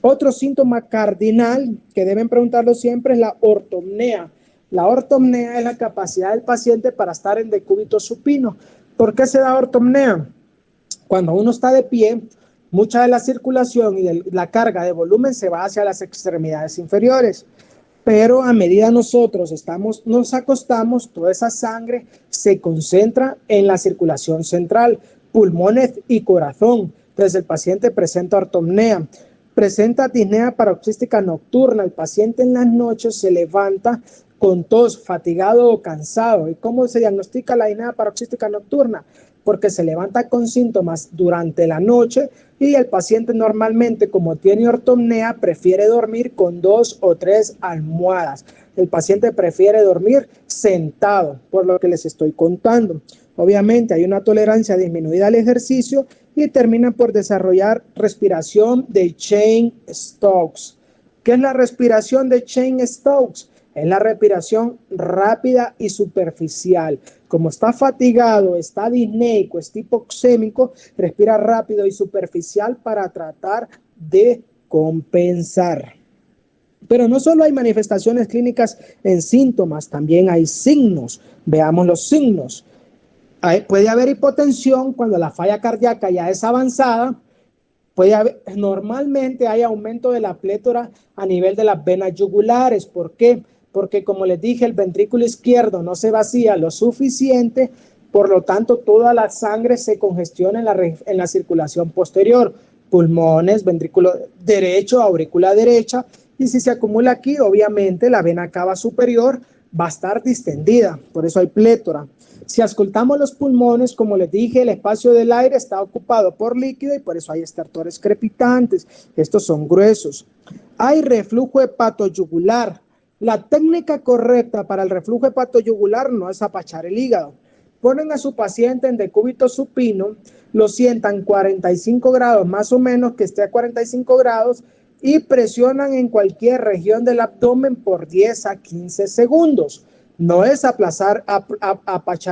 Otro síntoma cardinal que deben preguntarlo siempre es la ortopnea. La ortopnea es la capacidad del paciente para estar en decúbito supino. ¿Por qué se da ortopnea? Cuando uno está de pie, mucha de la circulación y de la carga de volumen se va hacia las extremidades inferiores. Pero a medida nosotros nos acostamos, toda esa sangre se concentra en la circulación central, pulmones y corazón. Entonces el paciente presenta ortopnea, presenta disnea paroxística nocturna. El paciente en las noches se levanta con tos, fatigado o cansado. ¿Y cómo se diagnostica la disnea paroxística nocturna? Porque se levanta con síntomas durante la noche y el paciente normalmente, como tiene ortopnea, prefiere dormir con 2 o 3 almohadas. El paciente prefiere dormir sentado, por lo que les estoy contando. Obviamente hay una tolerancia disminuida al ejercicio y terminan por desarrollar respiración de Cheyne-Stokes. ¿Qué es la respiración de Cheyne-Stokes? Es la respiración rápida y superficial. Como está fatigado, está disneico, es hipoxémico, respira rápido y superficial para tratar de compensar. Pero no solo hay manifestaciones clínicas en síntomas, también hay signos. Veamos los signos. Puede haber hipotensión cuando la falla cardíaca ya es avanzada. Normalmente hay aumento de la plétora a nivel de las venas yugulares. ¿Por qué? Porque, como les dije, el ventrículo izquierdo no se vacía lo suficiente, por lo tanto toda la sangre se congestiona en la circulación posterior, pulmones, ventrículo derecho, aurícula derecha, y si se acumula aquí, obviamente la vena cava superior va a estar distendida, por eso hay plétora. Si auscultamos los pulmones, como les dije, el espacio del aire está ocupado por líquido y por eso hay estertores crepitantes. Estos son gruesos. Hay reflujo hepatoyugular. La técnica correcta para el reflujo hepatoyugular no es apachar el hígado. Ponen a su paciente en decúbito supino, lo sientan 45 grados más o menos, que esté a 45 grados, y presionan en cualquier región del abdomen por 10 a 15 segundos. No es apachar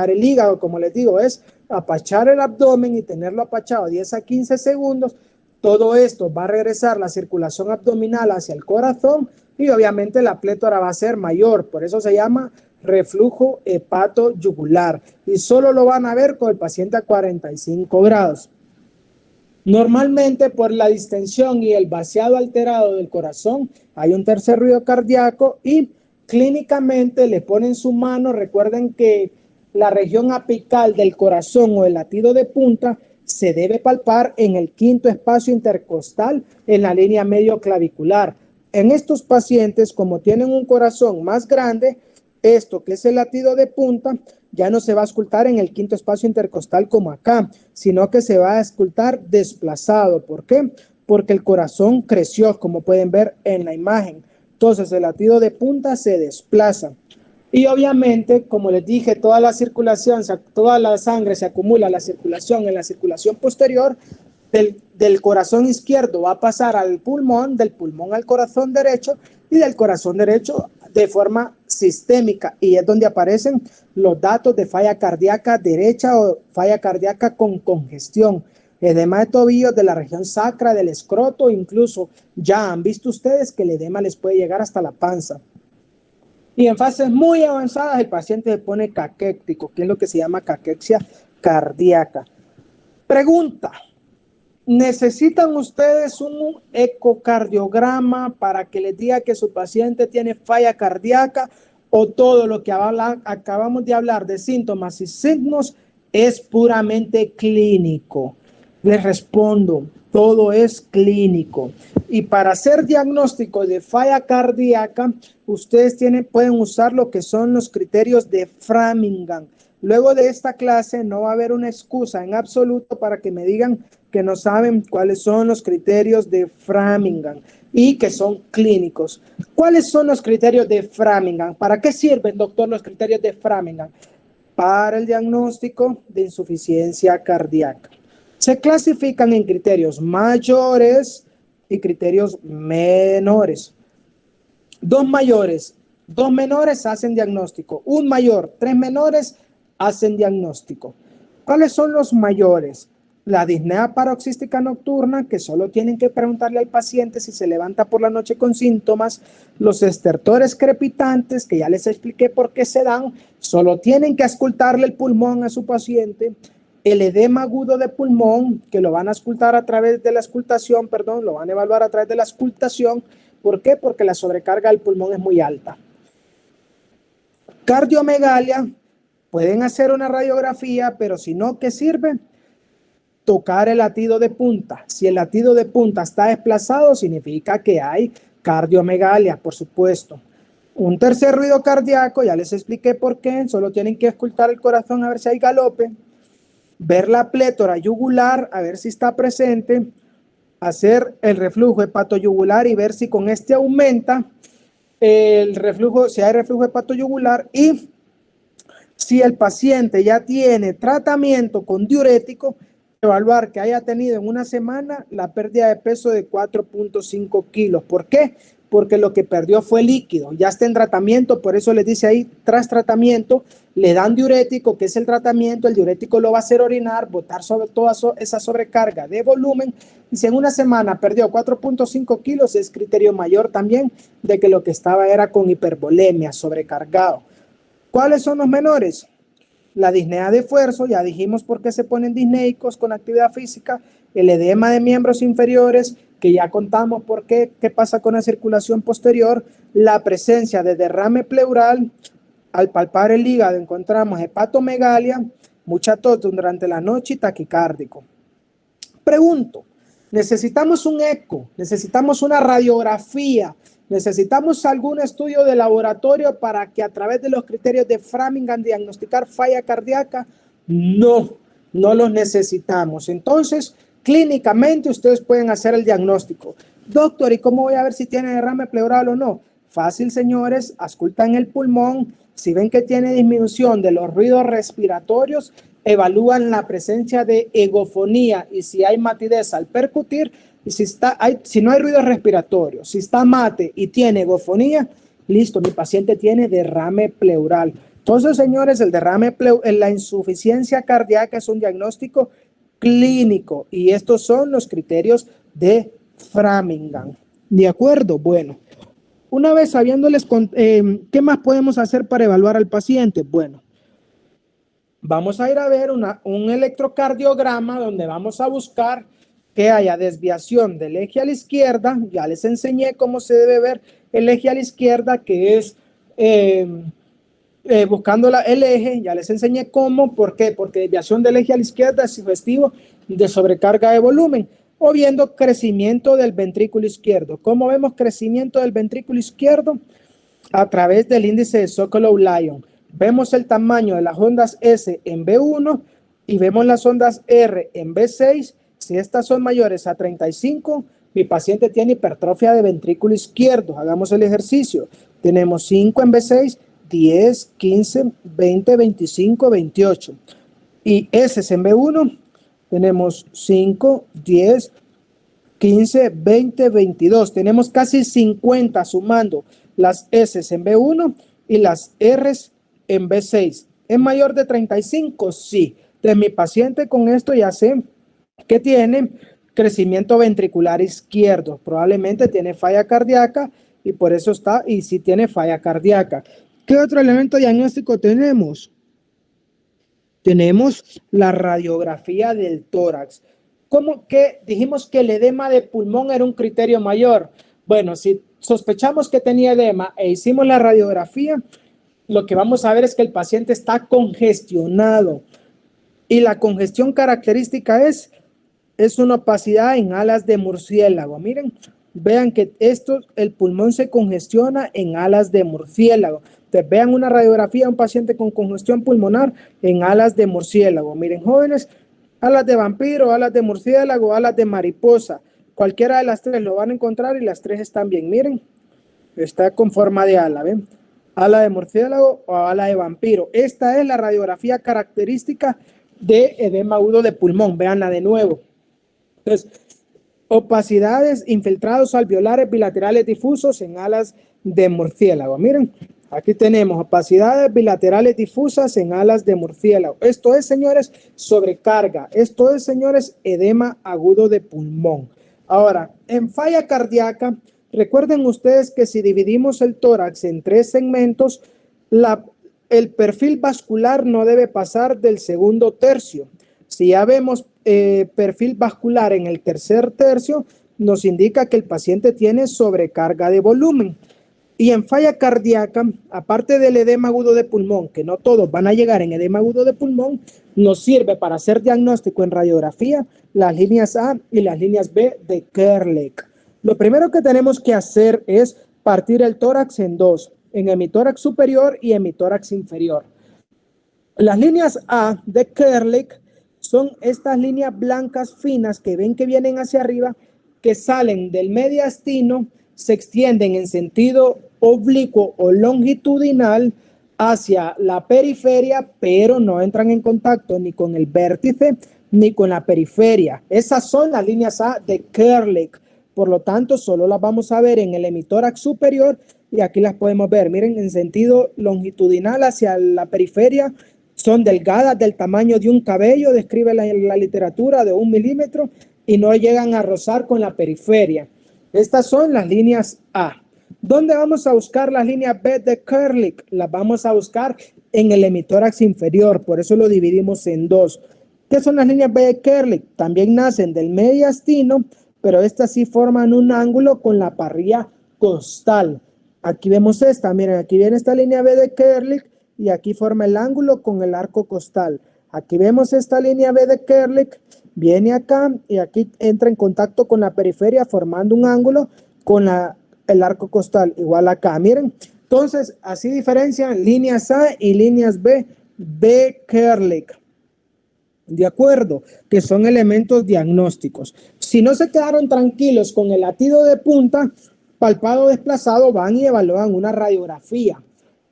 el hígado, como les digo, es apachar el abdomen y tenerlo apachado 10 a 15 segundos. Todo esto va a regresar la circulación abdominal hacia el corazón y obviamente la plétora va a ser mayor. Por eso se llama reflujo hepatoyugular y solo lo van a ver con el paciente a 45 grados. Normalmente, por la distensión y el vaciado alterado del corazón, hay un tercer ruido cardíaco y clínicamente le ponen su mano. Recuerden que la región apical del corazón o el latido de punta se debe palpar en el quinto espacio intercostal en la línea medio clavicular. En estos pacientes, como tienen un corazón más grande, esto que es el latido de punta ya no se va a auscultar en el quinto espacio intercostal como acá, sino que se va a auscultar desplazado. ¿Por qué? Porque el corazón creció, como pueden ver en la imagen. Entonces el latido de punta se desplaza. Y obviamente, como les dije, toda la circulación, toda la sangre se acumula en la circulación posterior del corazón izquierdo va a pasar al pulmón, del pulmón al corazón derecho y del corazón derecho de forma sistémica. Y es donde aparecen los datos de falla cardíaca derecha o falla cardíaca con congestión, edema de tobillos de la región sacra, del escroto, incluso ya han visto ustedes que el edema les puede llegar hasta la panza. Y en fases muy avanzadas el paciente se pone caquéctico, que es lo que se llama caquexia cardíaca. Pregunta: ¿necesitan ustedes un ecocardiograma para que les diga que su paciente tiene falla cardíaca, o todo lo que acabamos de hablar de síntomas y signos es puramente clínico? Les respondo, todo es clínico. Y para hacer diagnóstico de falla cardíaca, ustedes pueden usar lo que son los criterios de Framingham. Luego de esta clase no va a haber una excusa en absoluto para que me digan que no saben cuáles son los criterios de Framingham y que son clínicos. ¿Cuáles son los criterios de Framingham? ¿Para qué sirven, doctor, los criterios de Framingham? Para el diagnóstico de insuficiencia cardíaca. Se clasifican en criterios mayores y criterios menores. Dos mayores, dos menores hacen diagnóstico. Un mayor, tres menores hacen diagnóstico. ¿Cuáles son los mayores? La disnea paroxística nocturna, que solo tienen que preguntarle al paciente si se levanta por la noche con síntomas. Los estertores crepitantes, que ya les expliqué por qué se dan, solo tienen que auscultarle el pulmón a su paciente. El edema agudo de pulmón, que lo van a auscultar a través de la auscultación, lo van a evaluar a través de la auscultación. ¿Por qué? Porque la sobrecarga del pulmón es muy alta. Cardiomegalia, pueden hacer una radiografía, pero si no, ¿qué sirve? Tocar el latido de punta. Si el latido de punta está desplazado, significa que hay cardiomegalia, por supuesto. Un tercer ruido cardíaco, ya les expliqué por qué, solo tienen que auscultar el corazón a ver si hay galope. Ver la plétora yugular, a ver si está presente, hacer el reflujo hepatoyugular y ver si con este aumenta el reflujo, si hay reflujo hepatoyugular, y si el paciente ya tiene tratamiento con diurético, evaluar que haya tenido en una semana la pérdida de peso de 4.5 kilos. ¿Por qué? Porque lo que perdió fue líquido, ya está en tratamiento, por eso les dice ahí, tras tratamiento, le dan diurético, que es el tratamiento, el diurético lo va a hacer orinar, botar sobre toda esa sobrecarga de volumen, y si en una semana perdió 4.5 kilos, es criterio mayor también de que lo que estaba era con hipervolemia, sobrecargado. ¿Cuáles son los menores? La disnea de esfuerzo, ya dijimos por qué se ponen disneicos con actividad física, el edema de miembros inferiores, que ya contamos por qué pasa con la circulación posterior, la presencia de derrame pleural, al palpar el hígado encontramos hepatomegalia, mucha tos durante la noche y taquicárdico. Pregunto, ¿necesitamos un eco? ¿Necesitamos una radiografía? ¿Necesitamos algún estudio de laboratorio para que a través de los criterios de Framingham diagnosticar falla cardíaca? No, no los necesitamos. Entonces, clínicamente ustedes pueden hacer el diagnóstico. Doctor, ¿y cómo voy a ver si tiene derrame pleural o no? Fácil, señores, auscultan el pulmón. Si ven que tiene disminución de los ruidos respiratorios, evalúan la presencia de egofonía y si hay matidez al percutir. Y si no hay ruido respiratorio, si está mate y tiene egofonía, listo, mi paciente tiene derrame pleural. Entonces, señores, la insuficiencia cardíaca es un diagnóstico clínico y estos son los criterios de Framingham. ¿De acuerdo? Bueno, una vez sabiéndoles qué más podemos hacer para evaluar al paciente, bueno, vamos a ir a ver un electrocardiograma donde vamos a buscar que haya desviación del eje a la izquierda. Ya les enseñé cómo se debe ver el eje a la izquierda, que es buscando el eje. Ya les enseñé cómo. ¿Por qué? Porque desviación del eje a la izquierda es sugestivo de sobrecarga de volumen. O viendo crecimiento del ventrículo izquierdo. ¿Cómo vemos crecimiento del ventrículo izquierdo? A través del índice de Sokolov-Lyon. Vemos el tamaño de las ondas S en B1 y vemos las ondas R en B6. Si estas son mayores a 35, mi paciente tiene hipertrofia de ventrículo izquierdo. Hagamos el ejercicio. Tenemos 5 en B6, 10, 15, 20, 25, 28. Y S en B1 tenemos 5, 10, 15, 20, 22. Tenemos casi 50 sumando las S en B1 y las R en B6. ¿Es mayor de 35? Sí. De mi paciente con esto ya sé que tiene crecimiento ventricular izquierdo. Probablemente tiene falla cardíaca y por eso está, y si tiene falla cardíaca. ¿Qué otro elemento diagnóstico tenemos? Tenemos la radiografía del tórax. ¿Cómo que dijimos que el edema de pulmón era un criterio mayor? Bueno, si sospechamos que tenía edema e hicimos la radiografía, lo que vamos a ver es que el paciente está congestionado. Y la congestión característica es una opacidad en alas de murciélago. Miren, vean que el pulmón se congestiona en alas de murciélago. Entonces, vean una radiografía de un paciente con congestión pulmonar en alas de murciélago. Miren, jóvenes, alas de vampiro, alas de murciélago, alas de mariposa. Cualquiera de las tres lo van a encontrar y las tres están bien. Miren, está con forma de ala, ¿ven? Ala de murciélago o ala de vampiro. Esta es la radiografía característica de edema agudo de pulmón. Veanla de nuevo. Entonces, opacidades, infiltrados alveolares bilaterales difusos en alas de murciélago. Miren, aquí tenemos opacidades bilaterales difusas en alas de murciélago. Esto es, señores, sobrecarga. Esto es, señores, edema agudo de pulmón. Ahora, en falla cardíaca, recuerden ustedes que si dividimos el tórax en 3 segmentos, el perfil vascular no debe pasar del segundo tercio. Si ya vemos perfil vascular en el tercer tercio, nos indica que el paciente tiene sobrecarga de volumen. Y en falla cardíaca, aparte del edema agudo de pulmón, que no todos van a llegar en edema agudo de pulmón, nos sirve para hacer diagnóstico en radiografía las líneas A y las líneas B de Kerlake. Lo primero que tenemos que hacer es partir el tórax en dos, en hemitórax superior y hemitórax inferior. Las líneas A de Kerlake son estas líneas blancas finas que ven que vienen hacia arriba, que salen del mediastino, se extienden en sentido oblicuo o longitudinal hacia la periferia, pero no entran en contacto ni con el vértice ni con la periferia. Esas son las líneas A de Kerlake. Por lo tanto, solo las vamos a ver en el hemitórax superior y aquí las podemos ver. Miren, en sentido longitudinal hacia la periferia, son delgadas del tamaño de un cabello, describe la literatura, de 1 milímetro, y no llegan a rozar con la periferia. Estas son las líneas A. ¿Dónde vamos a buscar las líneas B de Kerlake? Las vamos a buscar en el hemitórax inferior, por eso lo dividimos en dos. ¿Qué son las líneas B de Kerlake? También nacen del mediastino, pero estas sí forman un ángulo con la parrilla costal. Aquí vemos esta, miren, aquí viene esta línea B de Kerlake y aquí forma el ángulo con el arco costal. Aquí vemos esta línea B de Kerlake, viene acá y aquí entra en contacto con la periferia formando un ángulo con el arco costal, igual acá, miren. Entonces, así diferencian líneas A y líneas B de Kerlake. De acuerdo, que son elementos diagnósticos. Si no se quedaron tranquilos con el latido de punta, palpado desplazado, van y evalúan una radiografía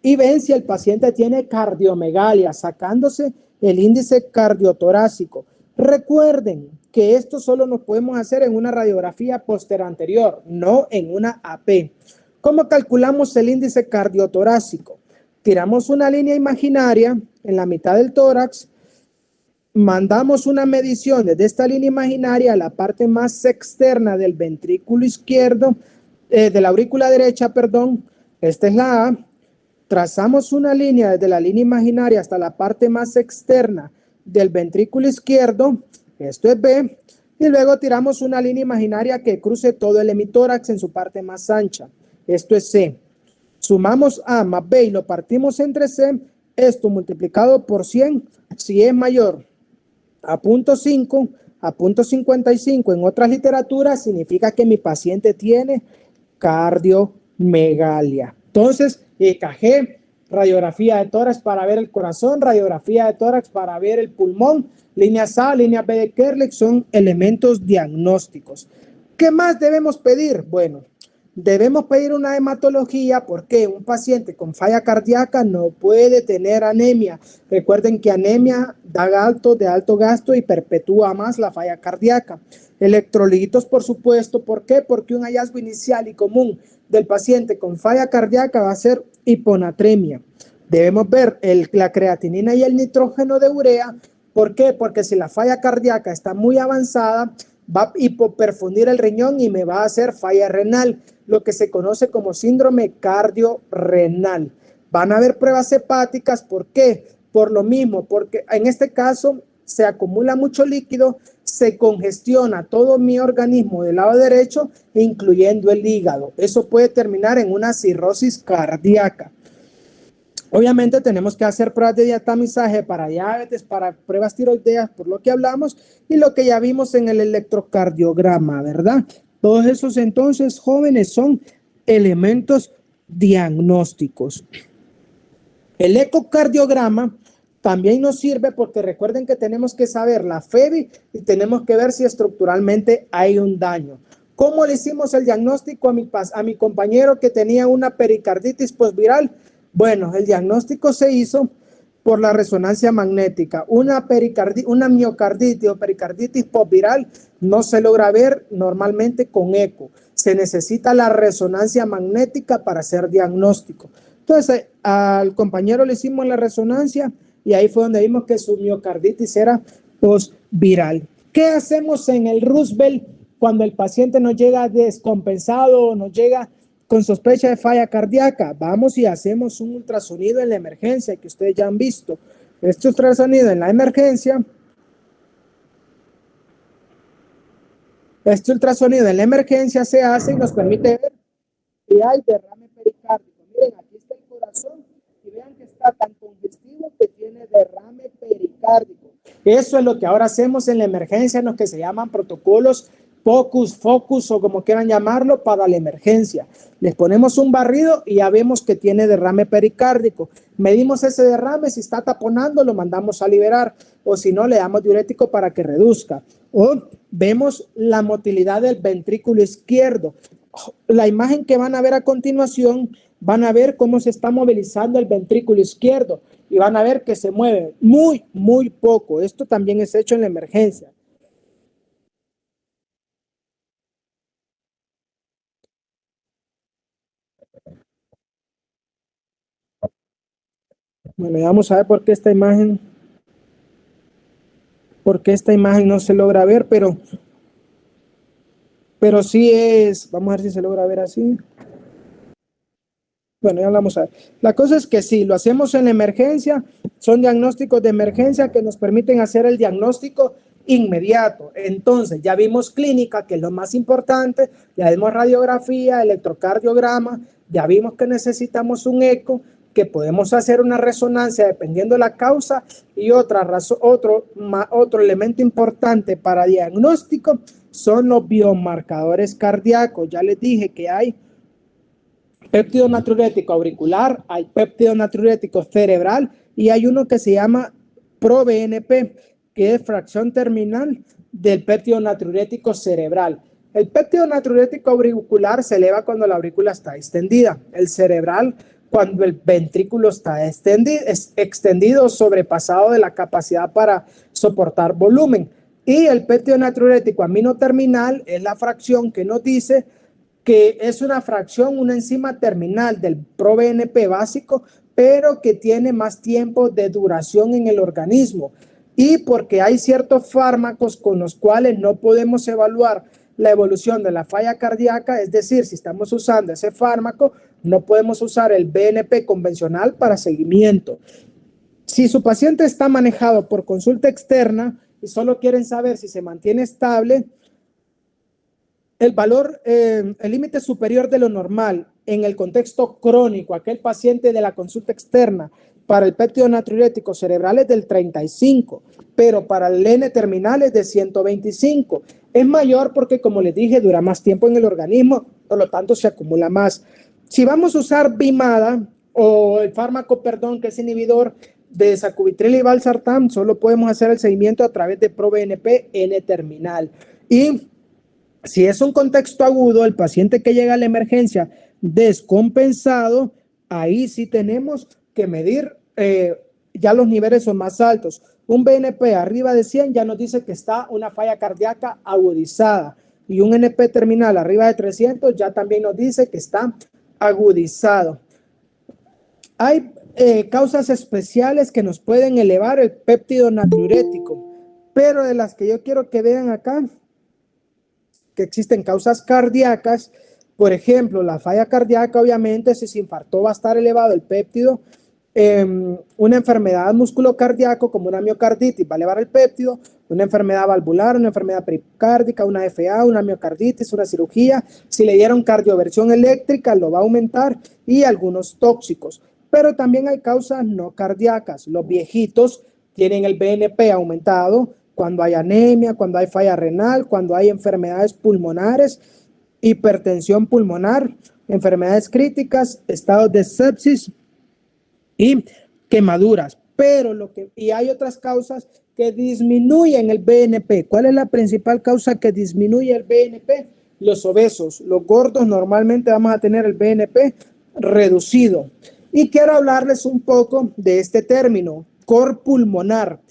y ven si el paciente tiene cardiomegalia, sacándose el índice cardiotorácico. Recuerden que esto solo nos podemos hacer en una radiografía posteranterior, no en una AP. ¿Cómo calculamos el índice cardiotorácico? Tiramos una línea imaginaria en la mitad del tórax, mandamos una medición desde esta línea imaginaria a la parte más externa del ventrículo izquierdo, de la aurícula derecha, perdón. Esta es la A. Trazamos una línea desde la línea imaginaria hasta la parte más externa del ventrículo izquierdo. Esto es B. Y luego tiramos una línea imaginaria que cruce todo el hemitórax en su parte más ancha. Esto es C. Sumamos A más B y lo partimos entre C. Esto multiplicado por 100, si es mayor a 0.5, a 0.55 en otras literaturas, significa que mi paciente tiene cardiomegalia. Entonces, EKG, radiografía de tórax para ver el corazón, radiografía de tórax para ver el pulmón, líneas A, líneas B de Kerley, son elementos diagnósticos. ¿Qué más debemos pedir? Bueno, debemos pedir una hematología porque un paciente con falla cardíaca no puede tener anemia. Recuerden que anemia da de alto gasto y perpetúa más la falla cardíaca. Electrolitos, por supuesto. ¿Por qué? Porque un hallazgo inicial y común del paciente con falla cardíaca va a ser hiponatremia. Debemos ver la creatinina y el nitrógeno de urea. ¿Por qué? Porque si la falla cardíaca está muy avanzada, va a hipoperfundir el riñón y me va a hacer falla renal, lo que se conoce como síndrome cardiorrenal. Van a haber pruebas hepáticas. ¿Por qué? Por lo mismo, porque en este caso se acumula mucho líquido, se congestiona todo mi organismo del lado derecho, incluyendo el hígado. Eso puede terminar en una cirrosis cardíaca. Obviamente tenemos que hacer pruebas de diatamizaje para diabetes, para pruebas tiroideas, por lo que hablamos, y lo que ya vimos en el electrocardiograma, ¿verdad? Todos esos entonces, jóvenes, son elementos diagnósticos. El ecocardiograma también nos sirve porque recuerden que tenemos que saber la FEBI y tenemos que ver si estructuralmente hay un daño. ¿Cómo le hicimos el diagnóstico a mi compañero que tenía una pericarditis postviral? Bueno, el diagnóstico se hizo por la resonancia magnética. Una miocarditis o pericarditis postviral no se logra ver normalmente con eco. Se necesita la resonancia magnética para hacer diagnóstico. Entonces, al compañero le hicimos la resonancia y ahí fue donde vimos que su miocarditis era postviral. ¿Qué hacemos en el Roosevelt cuando el paciente nos llega descompensado o nos llega con sospecha de falla cardíaca? Vamos y hacemos un ultrasonido en la emergencia que ustedes ya han visto. Este ultrasonido en la emergencia, se hace y nos permite ver si hay derrame pericárdico. Miren, aquí está el corazón y vean que está tan congestivo que tiene derrame pericárdico. Eso es lo que ahora hacemos en la emergencia, en los que se llaman protocolos focus o como quieran llamarlo, para la emergencia. Les ponemos un barrido y ya vemos que tiene derrame pericárdico. Medimos ese derrame, si está taponando lo mandamos a liberar, o si no le damos diurético para que reduzca. O vemos la motilidad del ventrículo izquierdo. La imagen que van a ver a continuación, van a ver cómo se está movilizando el ventrículo izquierdo y van a ver que se mueve muy poco. Esto también es hecho en la emergencia. Bueno, vamos a ver por qué esta imagen no se logra ver, pero sí es, vamos a ver si se logra ver así. Bueno, ya vamos a ver. La cosa es que sí, lo hacemos en la emergencia, son diagnósticos de emergencia que nos permiten hacer el diagnóstico inmediato. Entonces, ya vimos clínica, que es lo más importante, ya vimos radiografía, electrocardiograma, ya vimos que necesitamos un eco, que podemos hacer una resonancia dependiendo de la causa, y otro elemento importante para diagnóstico son los biomarcadores cardíacos. Ya les dije que hay péptido natriurético auricular, hay péptido natriurético cerebral y hay uno que se llama ProBNP, que es fracción terminal del péptido natriurético cerebral. El péptido natriurético auricular se eleva cuando la aurícula está extendida, el cerebral cuando el ventrículo está extendido, sobrepasado de la capacidad para soportar volumen. Y el péptido natriurético aminoterminal es la fracción que nos dice que es una fracción, una enzima terminal del ProBNP básico, pero que tiene más tiempo de duración en el organismo. Y porque hay ciertos fármacos con los cuales no podemos evaluar la evolución de la falla cardíaca, es decir, si estamos usando ese fármaco, no podemos usar el BNP convencional para seguimiento. Si su paciente está manejado por consulta externa y solo quieren saber si se mantiene estable, el valor, el límite superior de lo normal en el contexto crónico, aquel paciente de la consulta externa, para el péptido natriurético cerebral es del 35, pero para el N terminal es de 125. Es mayor porque, como les dije, dura más tiempo en el organismo, por lo tanto se acumula más. Si vamos a usar Vimada, o el fármaco, perdón, que es inhibidor de sacubitril y valsartán, solo podemos hacer el seguimiento a través de ProBNP N-terminal. Y si es un contexto agudo, el paciente que llega a la emergencia descompensado, ahí sí tenemos que medir, ya los niveles son más altos. Un BNP arriba de 100 ya nos dice que está una falla cardíaca agudizada, y un NP terminal arriba de 300 ya también nos dice que está agudizado. Hay causas especiales que nos pueden elevar el péptido natriurético, pero de las que yo quiero que vean acá, que existen causas cardíacas, por ejemplo, la falla cardíaca, obviamente, si se infartó va a estar elevado el péptido. Una enfermedad musculocardíaco como una miocarditis va a elevar el péptido, una enfermedad valvular, una enfermedad pericárdica, una FA, una miocarditis, una cirugía. Si le dieron cardioversión eléctrica, lo va a aumentar, y algunos tóxicos. Pero también hay causas no cardíacas. Los viejitos tienen el BNP aumentado cuando hay anemia, cuando hay falla renal, cuando hay enfermedades pulmonares, hipertensión pulmonar, enfermedades críticas, estados de sepsis y quemaduras. Pero y hay otras causas que disminuyen el BNP. ¿Cuál es la principal causa que disminuye el BNP? Los obesos, los gordos normalmente vamos a tener el BNP reducido. Y quiero hablarles un poco de este término, cor pulmonar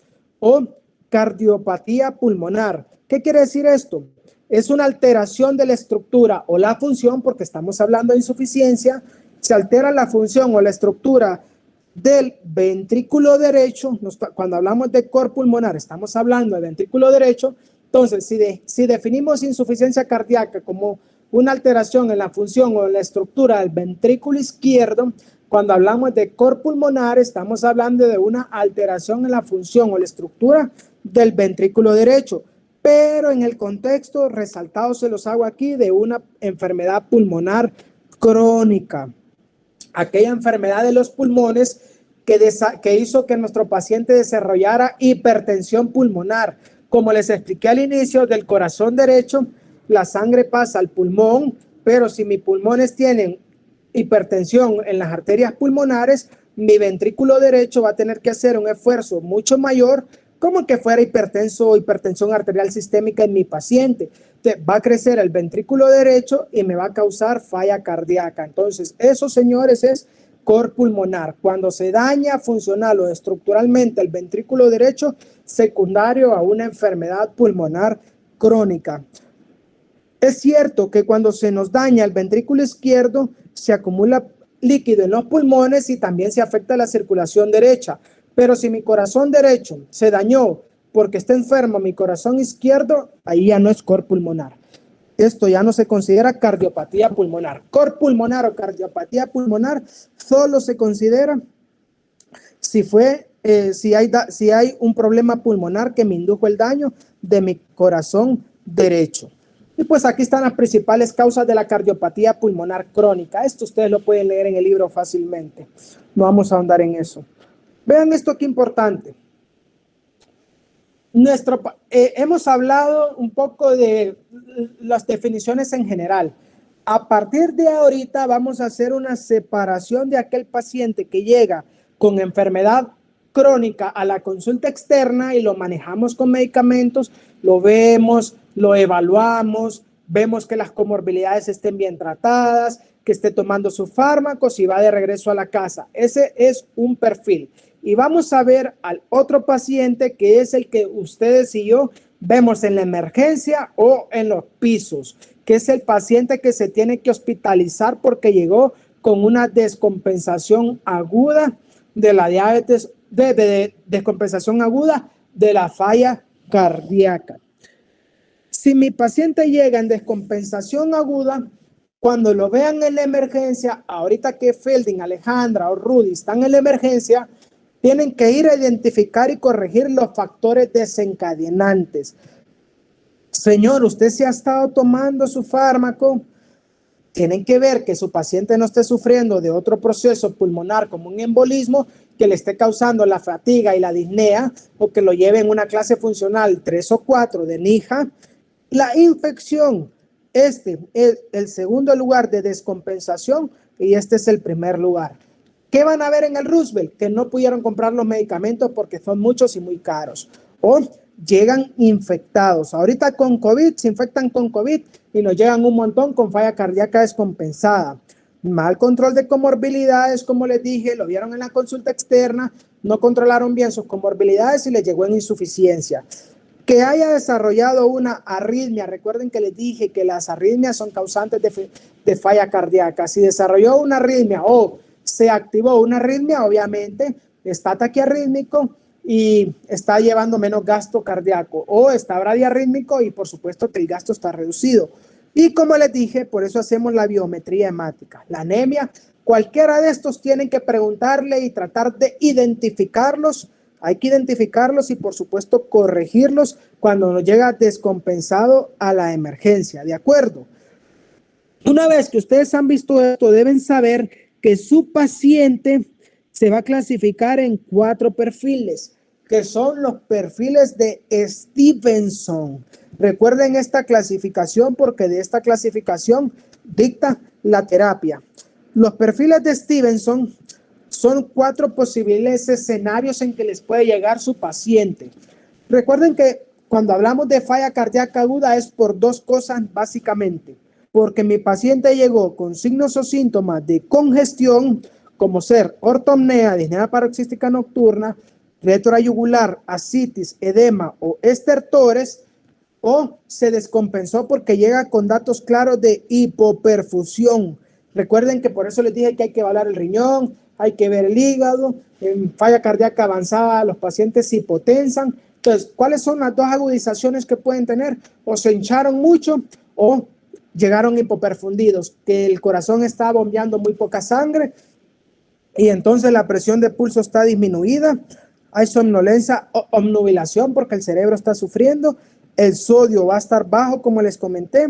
o cardiopatía pulmonar. ¿Qué quiere decir esto? Es una alteración de la estructura o la función, porque estamos hablando de insuficiencia. Se altera la función o la estructura del ventrículo derecho. Cuando hablamos de cor pulmonar, estamos hablando del ventrículo derecho. Entonces, si definimos insuficiencia cardíaca como una alteración en la función o en la estructura del ventrículo izquierdo, cuando hablamos de cor pulmonar, estamos hablando de una alteración en la función o la estructura del ventrículo derecho. Pero en el contexto resaltado se los hago aquí de una enfermedad pulmonar crónica. Aquella enfermedad de los pulmones que hizo que nuestro paciente desarrollara hipertensión pulmonar. Como les expliqué al inicio, del corazón derecho, la sangre pasa al pulmón, pero si mis pulmones tienen hipertensión en las arterias pulmonares, mi ventrículo derecho va a tener que hacer un esfuerzo mucho mayor, como que fuera hipertenso o hipertensión arterial sistémica en mi paciente. Va a crecer el ventrículo derecho y me va a causar falla cardíaca. Entonces, eso, señores, es cor pulmonar. Cuando se daña funcional o estructuralmente el ventrículo derecho, secundario a una enfermedad pulmonar crónica. Es cierto que cuando se nos daña el ventrículo izquierdo, se acumula líquido en los pulmones y también se afecta la circulación derecha. Pero si mi corazón derecho se dañó porque está enfermo mi corazón izquierdo, ahí ya no es cor pulmonar. Esto ya no se considera cardiopatía pulmonar. Cor pulmonar o cardiopatía pulmonar solo se considera si hay un problema pulmonar que me indujo el daño de mi corazón derecho. Y pues aquí están las principales causas de la cardiopatía pulmonar crónica. Esto ustedes lo pueden leer en el libro fácilmente. No vamos a ahondar en eso. Vean esto qué importante. Hemos hablado un poco de las definiciones en general. A partir de ahorita vamos a hacer una separación de aquel paciente que llega con enfermedad crónica a la consulta externa y lo manejamos con medicamentos, lo vemos, lo evaluamos, vemos que las comorbilidades estén bien tratadas, que esté tomando sus fármacos y va de regreso a la casa. Ese es un perfil. Y vamos a ver al otro paciente, que es el que ustedes y yo vemos en la emergencia o en los pisos, que es el paciente que se tiene que hospitalizar porque llegó con una descompensación aguda de la diabetes, de descompensación aguda de la falla cardíaca. Si mi paciente llega en descompensación aguda, cuando lo vean en la emergencia, ahorita que Felding, Alejandra o Rudy están en la emergencia, tienen que ir a identificar y corregir los factores desencadenantes. Señor, usted se ha estado tomando su fármaco. Tienen que ver que su paciente no esté sufriendo de otro proceso pulmonar como un embolismo que le esté causando la fatiga y la disnea, o que lo lleve en una clase funcional 3 o 4 de NIHA. La infección, este es el segundo lugar de descompensación y este es el primer lugar. ¿Qué van a ver en el Roosevelt? Que no pudieron comprar los medicamentos porque son muchos y muy caros. O llegan infectados. Ahorita con COVID, se infectan con COVID y nos llegan un montón con falla cardíaca descompensada. Mal control de comorbilidades, como les dije, lo vieron en la consulta externa, no controlaron bien sus comorbilidades y les llegó en insuficiencia. Que haya desarrollado una arritmia, recuerden que les dije que las arritmias son causantes de falla cardíaca. Si desarrolló una arritmia o se activó una arritmia, obviamente está taquiarrítmico y está llevando menos gasto cardíaco, o está bradiarrítmico y por supuesto que el gasto está reducido. Y como les dije, por eso hacemos la biometría hemática. La anemia, cualquiera de estos tienen que preguntarle y tratar de identificarlos. Hay que identificarlos y por supuesto corregirlos cuando nos llega descompensado a la emergencia, ¿de acuerdo? Una vez que ustedes han visto esto, deben saber que su paciente se va a clasificar en 4 perfiles, que son los perfiles de Stevenson. Recuerden esta clasificación porque de esta clasificación dicta la terapia. Los perfiles de Stevenson son 4 posibles escenarios en que les puede llegar su paciente. Recuerden que cuando hablamos de falla cardíaca aguda es por 2 cosas básicamente. Porque mi paciente llegó con signos o síntomas de congestión, como ser ortopnea, disnea paroxística nocturna, retroyugular, ascitis, edema o estertores, o se descompensó porque llega con datos claros de hipoperfusión. Recuerden que por eso les dije que hay que evaluar el riñón, hay que ver el hígado. En falla cardíaca avanzada los pacientes se hipotensan. Entonces, ¿cuáles son las 2 agudizaciones que pueden tener? O se hincharon mucho o llegaron hipoperfundidos, que el corazón está bombeando muy poca sangre y entonces la presión de pulso está disminuida, hay somnolencia o obnubilación porque el cerebro está sufriendo, el sodio va a estar bajo como les comenté,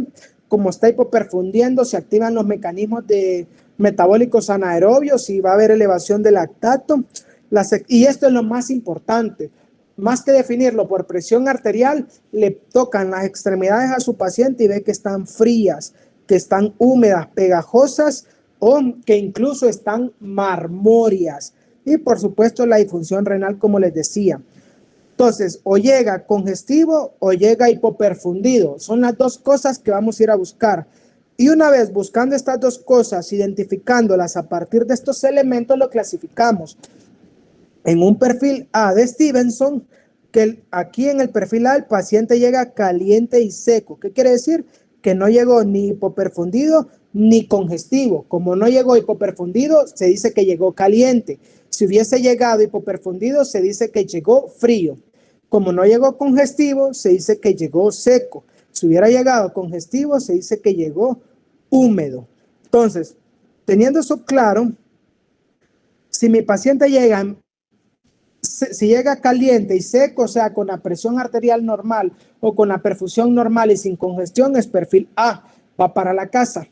como está hipoperfundiendo se activan los mecanismos de metabólicos anaerobios y va a haber elevación de lactato, y esto es lo más importante. Más que definirlo por presión arterial, le tocan las extremidades a su paciente y ve que están frías, que están húmedas, pegajosas o que incluso están marmóreas. Y por supuesto la disfunción renal, como les decía. Entonces, o llega congestivo o llega hipoperfundido. Son las 2 cosas que vamos a ir a buscar. Y una vez buscando estas 2 cosas, identificándolas a partir de estos elementos, lo clasificamos en un perfil A de Stevenson, que aquí en el perfil A el paciente llega caliente y seco. ¿Qué quiere decir? Que no llegó ni hipoperfundido ni congestivo. Como no llegó hipoperfundido, se dice que llegó caliente. Si hubiese llegado hipoperfundido, se dice que llegó frío. Como no llegó congestivo, se dice que llegó seco. Si hubiera llegado congestivo, se dice que llegó húmedo. Entonces, teniendo eso claro, si mi paciente llega si llega caliente y seco, o sea, con la presión arterial normal o con la perfusión normal y sin congestión, es perfil A, va para la casa.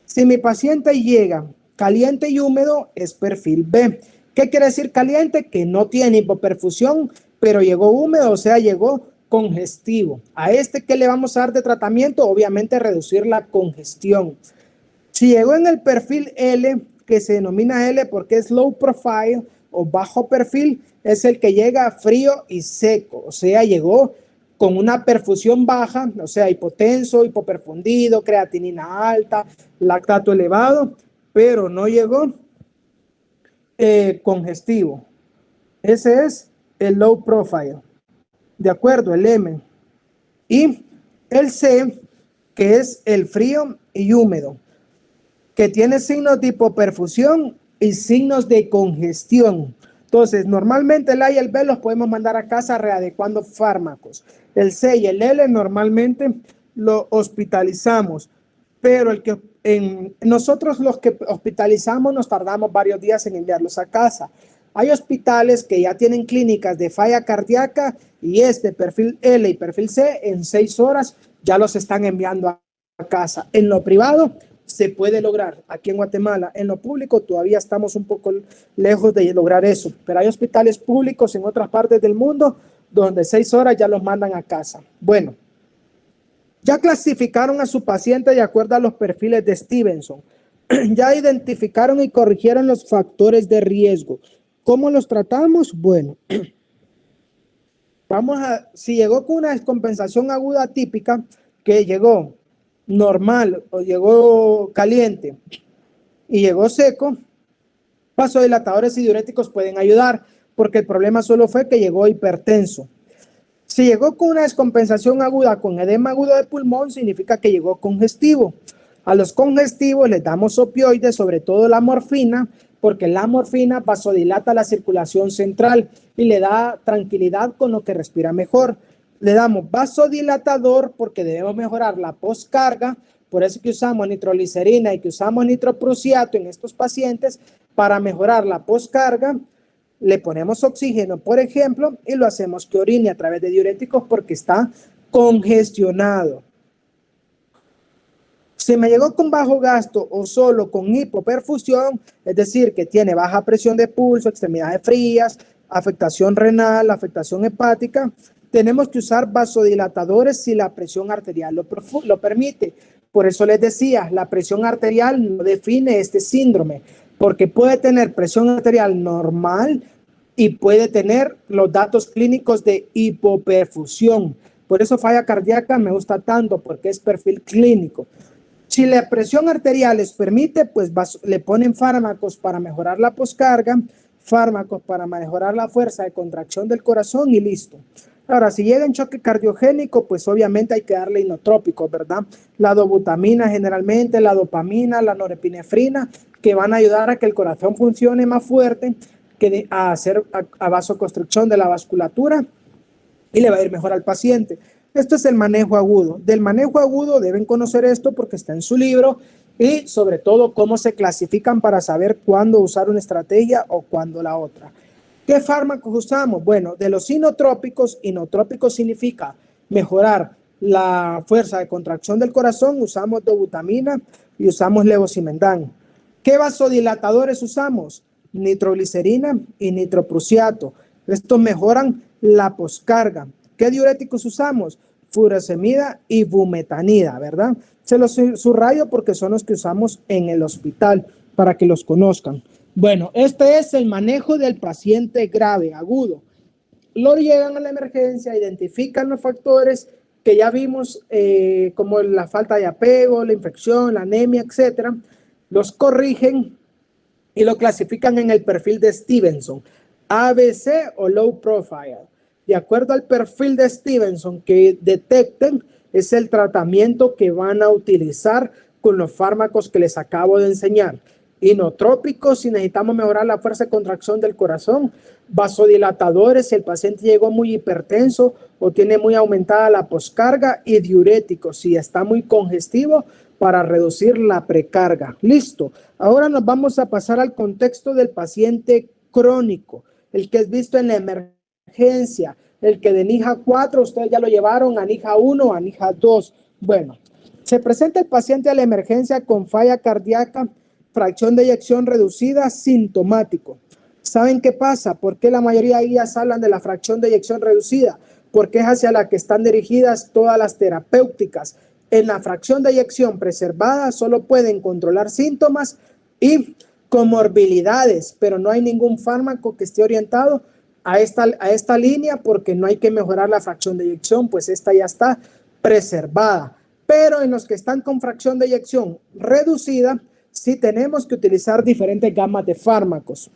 Si mi paciente llega caliente y húmedo, es perfil B. ¿Qué quiere decir caliente? Que no tiene hipoperfusión, pero llegó húmedo, o sea, llegó congestivo. A este, ¿qué le vamos a dar de tratamiento? Obviamente reducir la congestión. Si llegó en el perfil L, que se denomina L porque es low profile o bajo perfil, es el que llega frío y seco, o sea, llegó con una perfusión baja, o sea, hipotenso, hipoperfundido, creatinina alta, lactato elevado, pero no llegó congestivo. Ese es el low profile. De acuerdo, el M. Y el C, que es el frío y húmedo, que tiene signos de hipoperfusión y signos de congestión. Entonces, normalmente el A y el B los podemos mandar a casa readecuando fármacos. El C y el L normalmente lo hospitalizamos, pero nosotros los que hospitalizamos nos tardamos varios días en enviarlos a casa. Hay hospitales que ya tienen clínicas de falla cardíaca y perfil L y perfil C en 6 horas ya los están enviando a casa. En lo privado se puede lograr. Aquí en Guatemala, en lo público todavía estamos un poco lejos de lograr eso, pero hay hospitales públicos en otras partes del mundo donde 6 horas ya los mandan a casa. Bueno, ya clasificaron a su paciente de acuerdo a los perfiles de Stevenson. ya identificaron y corrigieron los factores de riesgo. ¿Cómo los tratamos? Bueno, si llegó con una descompensación aguda típica, que llegó normal o llegó caliente y llegó seco, vasodilatadores y diuréticos pueden ayudar, porque el problema solo fue que llegó hipertenso. Si llegó con una descompensación aguda con edema agudo de pulmón, significa que llegó congestivo. A los congestivos les damos opioides, sobre todo la morfina, porque la morfina vasodilata la circulación central y le da tranquilidad con lo que respira mejor. Le damos vasodilatador porque debemos mejorar la poscarga, por eso que usamos nitroglicerina y que usamos nitroprusiato en estos pacientes para mejorar la poscarga. Le ponemos oxígeno, por ejemplo, y lo hacemos que orine a través de diuréticos porque está congestionado. Si me llegó con bajo gasto o solo con hipoperfusión, es decir, que tiene baja presión de pulso, extremidades frías, afectación renal, afectación hepática, tenemos que usar vasodilatadores si la presión arterial lo permite. Por eso les decía, la presión arterial no define este síndrome, porque puede tener presión arterial normal y puede tener los datos clínicos de hipoperfusión. Por eso falla cardíaca me gusta tanto, porque es perfil clínico. Si la presión arterial les permite, pues le ponen fármacos para mejorar la poscarga, fármacos para mejorar la fuerza de contracción del corazón y listo. Ahora, si llega en choque cardiogénico, pues obviamente hay que darle inotrópicos, ¿verdad? La dobutamina generalmente, la dopamina, la norepinefrina, que van a ayudar a que el corazón funcione más fuerte, que a hacer a vasoconstricción de la vasculatura y le va a ir mejor al paciente. Esto es el manejo agudo. Del manejo agudo deben conocer esto porque está en su libro y sobre todo cómo se clasifican para saber cuándo usar una estrategia o cuándo la otra. ¿Qué fármacos usamos? Bueno, de los inotrópicos significa mejorar la fuerza de contracción del corazón, usamos dobutamina y usamos levosimendan. ¿Qué vasodilatadores usamos? Nitroglicerina y nitroprusiato. Estos mejoran la poscarga. ¿Qué diuréticos usamos? Furosemida y bumetanida, ¿verdad? Se los subrayo porque son los que usamos en el hospital para que los conozcan. Bueno, este es el manejo del paciente grave, agudo. Lo llegan a la emergencia, identifican los factores que ya vimos, como la falta de apego, la infección, la anemia, etcétera. Los corrigen y lo clasifican en el perfil de Stevenson, ABC o Low Profile. De acuerdo al perfil de Stevenson que detecten, es el tratamiento que van a utilizar con los fármacos que les acabo de enseñar. Inotrópicos si necesitamos mejorar la fuerza de contracción del corazón, vasodilatadores si el paciente llegó muy hipertenso o tiene muy aumentada la poscarga, y diuréticos si está muy congestivo para reducir la precarga. Listo. Ahora nos vamos a pasar al contexto del paciente crónico, el que es visto en la emergencia, el que de NIHA 4 ustedes ya lo llevaron a NIHA 1, a NIHA 2. Bueno, se presenta el paciente a la emergencia con falla cardíaca, fracción de eyección reducida, sintomático. ¿Saben qué pasa? ¿Por qué la mayoría de ellas hablan de la fracción de eyección reducida? Porque es hacia la que están dirigidas todas las terapéuticas. En la fracción de eyección preservada solo pueden controlar síntomas y comorbilidades, pero no hay ningún fármaco que esté orientado a esta línea porque no hay que mejorar la fracción de eyección, pues esta ya está preservada. Pero en los que están con fracción de eyección reducida, sí tenemos que utilizar diferentes gamas de fármacos.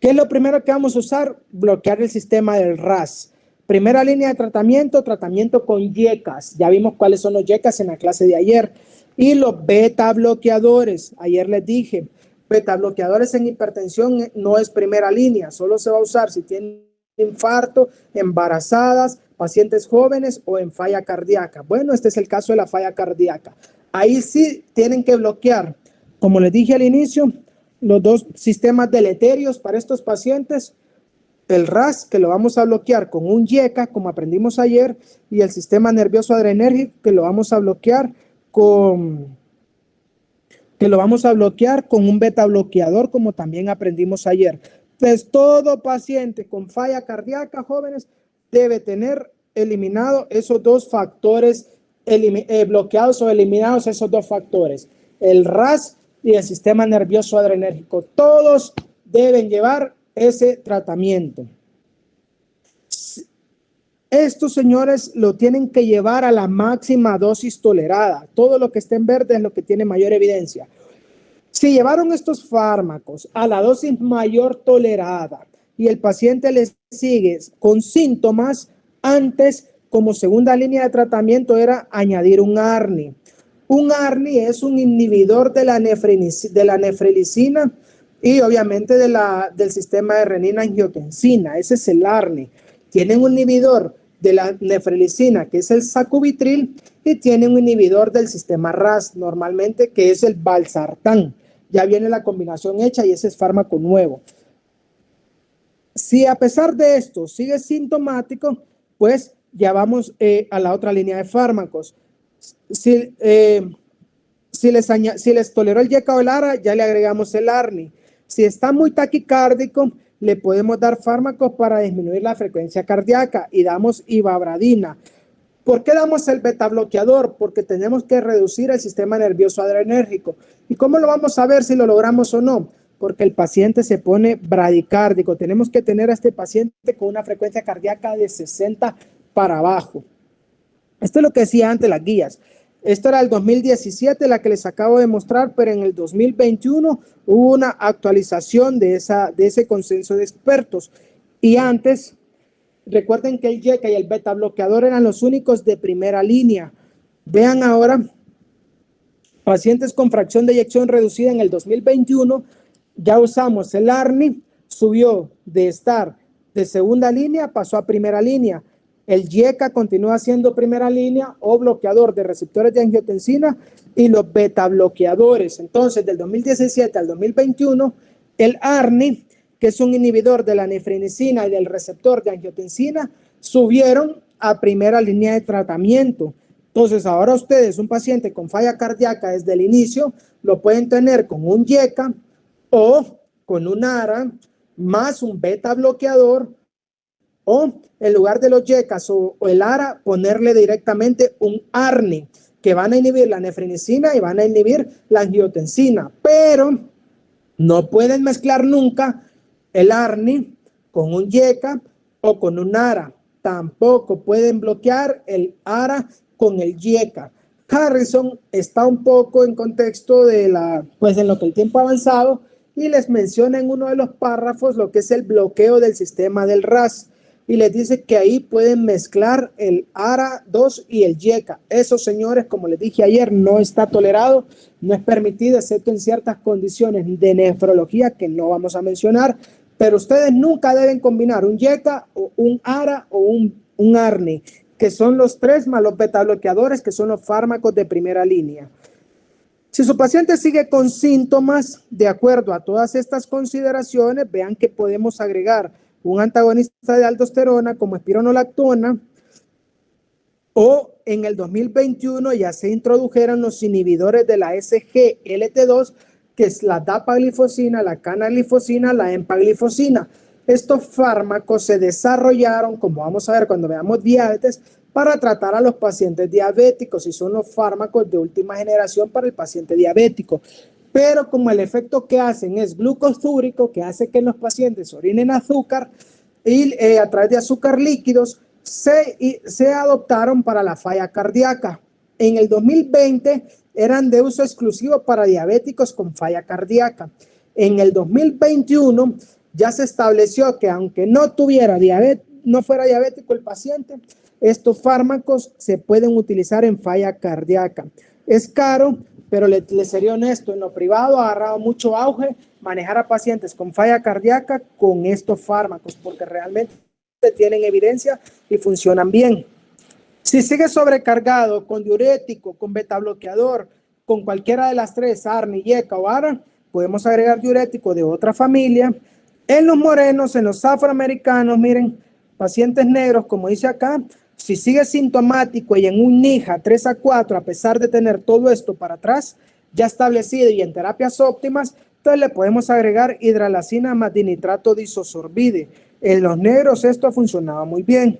¿Qué es lo primero que vamos a usar? Bloquear el sistema del RAS. Primera línea de tratamiento, tratamiento con YECAS. Ya vimos cuáles son los YECAS en la clase de ayer. Y los beta bloqueadores. Ayer les dije, beta bloqueadores en hipertensión no es primera línea. Solo se va a usar si tienen infarto, embarazadas, pacientes jóvenes o en falla cardíaca. Bueno, este es el caso de la falla cardíaca. Ahí sí tienen que bloquear, como les dije al inicio, los dos sistemas deleterios para estos pacientes. El RAS, que lo vamos a bloquear con un YECA, como aprendimos ayer, y el sistema nervioso adrenérgico, que lo vamos a bloquear con un beta bloqueador, como también aprendimos ayer. Pues todo paciente con falla cardíaca, jóvenes, debe tener eliminado esos dos factores, bloqueados o eliminados esos dos factores. El RAS y el sistema nervioso adrenérgico. Todos deben llevar ese tratamiento. Estos señores lo tienen que llevar a la máxima dosis tolerada. Todo lo que esté en verde es lo que tiene mayor evidencia. Si llevaron estos fármacos a la dosis mayor tolerada y el paciente les sigue con síntomas, antes como segunda línea de tratamiento era añadir un ARNI. Un ARNI es un inhibidor de la nefrilicina y obviamente del sistema de renina-angiotensina. Ese es el ARNI. Tienen un inhibidor de la nefrilicina, que es el sacubitril, y tienen un inhibidor del sistema RAS, normalmente, que es el valsartán. Ya viene la combinación hecha y ese es fármaco nuevo. Si a pesar de esto sigue sintomático, pues ya vamos a la otra línea de fármacos. Si les toleró el YECA o el ARA, ya le agregamos el ARNI. Si está muy taquicárdico, le podemos dar fármacos para disminuir la frecuencia cardíaca y damos ivabradina. ¿Por qué damos el beta bloqueador? Porque tenemos que reducir el sistema nervioso adrenérgico. ¿Y cómo lo vamos a ver si lo logramos o no? Porque el paciente se pone bradicárdico. Tenemos que tener a este paciente con una frecuencia cardíaca de 60 para abajo. Esto es lo que decía antes las guías. Esto era el 2017, la que les acabo de mostrar, pero en el 2021 hubo una actualización de ese consenso de expertos. Y antes, recuerden que el YECA y el beta bloqueador eran los únicos de primera línea. Vean ahora, pacientes con fracción de eyección reducida en el 2021, ya usamos el ARNI, subió de estar de segunda línea, pasó a primera línea. El YECA continúa siendo primera línea o bloqueador de receptores de angiotensina y los beta bloqueadores. Entonces, del 2017 al 2021, el ARNI, que es un inhibidor de la nefrinicina y del receptor de angiotensina, subieron a primera línea de tratamiento. Entonces, ahora ustedes, un paciente con falla cardíaca desde el inicio, lo pueden tener con un YECA o con un ARA más un beta bloqueador, o en lugar de los YECAs o el ARA, ponerle directamente un ARNI, que van a inhibir la nefrinicina y van a inhibir la angiotensina. Pero no pueden mezclar nunca el ARNI con un YECA o con un ARA. Tampoco pueden bloquear el ARA con el YECA. Harrison está un poco en contexto de en lo que el tiempo ha avanzado y les menciona en uno de los párrafos lo que es el bloqueo del sistema del RAS. Y les dice que ahí pueden mezclar el ARA2 y el YECA. Eso, señores, como les dije ayer, no está tolerado, no es permitido, excepto en ciertas condiciones de nefrología que no vamos a mencionar, pero ustedes nunca deben combinar un YECA o un ARA o un ARNI, que son los tres más los beta bloqueadores, que son los fármacos de primera línea. Si su paciente sigue con síntomas, de acuerdo a todas estas consideraciones, vean que podemos agregar un antagonista de aldosterona como espironolactona, o en el 2021 ya se introdujeron los inhibidores de la SGLT2, que es la dapaglifosina, la canaglifosina, la empaglifosina. Estos fármacos se desarrollaron, como vamos a ver cuando veamos diabetes, para tratar a los pacientes diabéticos y son los fármacos de última generación para el paciente diabético. Pero como el efecto que hacen es glucosúrico, que hace que los pacientes orinen azúcar y a través de azúcar líquidos, se adoptaron para la falla cardíaca. En el 2020 eran de uso exclusivo para diabéticos con falla cardíaca. En el 2021 ya se estableció que aunque no tuviera diabetes, no fuera diabético el paciente, estos fármacos se pueden utilizar en falla cardíaca. Es caro, pero les seré honesto, en lo privado ha agarrado mucho auge manejar a pacientes con falla cardíaca con estos fármacos, porque realmente tienen evidencia y funcionan bien. Si sigue sobrecargado con diurético, con beta bloqueador, con cualquiera de las tres, ARNI, YECA o ARA, podemos agregar diurético de otra familia. En los morenos, en los afroamericanos, miren, pacientes negros, como dice acá, si sigue sintomático y en un NIHA 3 a 4, a pesar de tener todo esto para atrás, ya establecido y en terapias óptimas, entonces le podemos agregar hidralacina más dinitrato disosorbide. En los negros esto ha funcionado muy bien.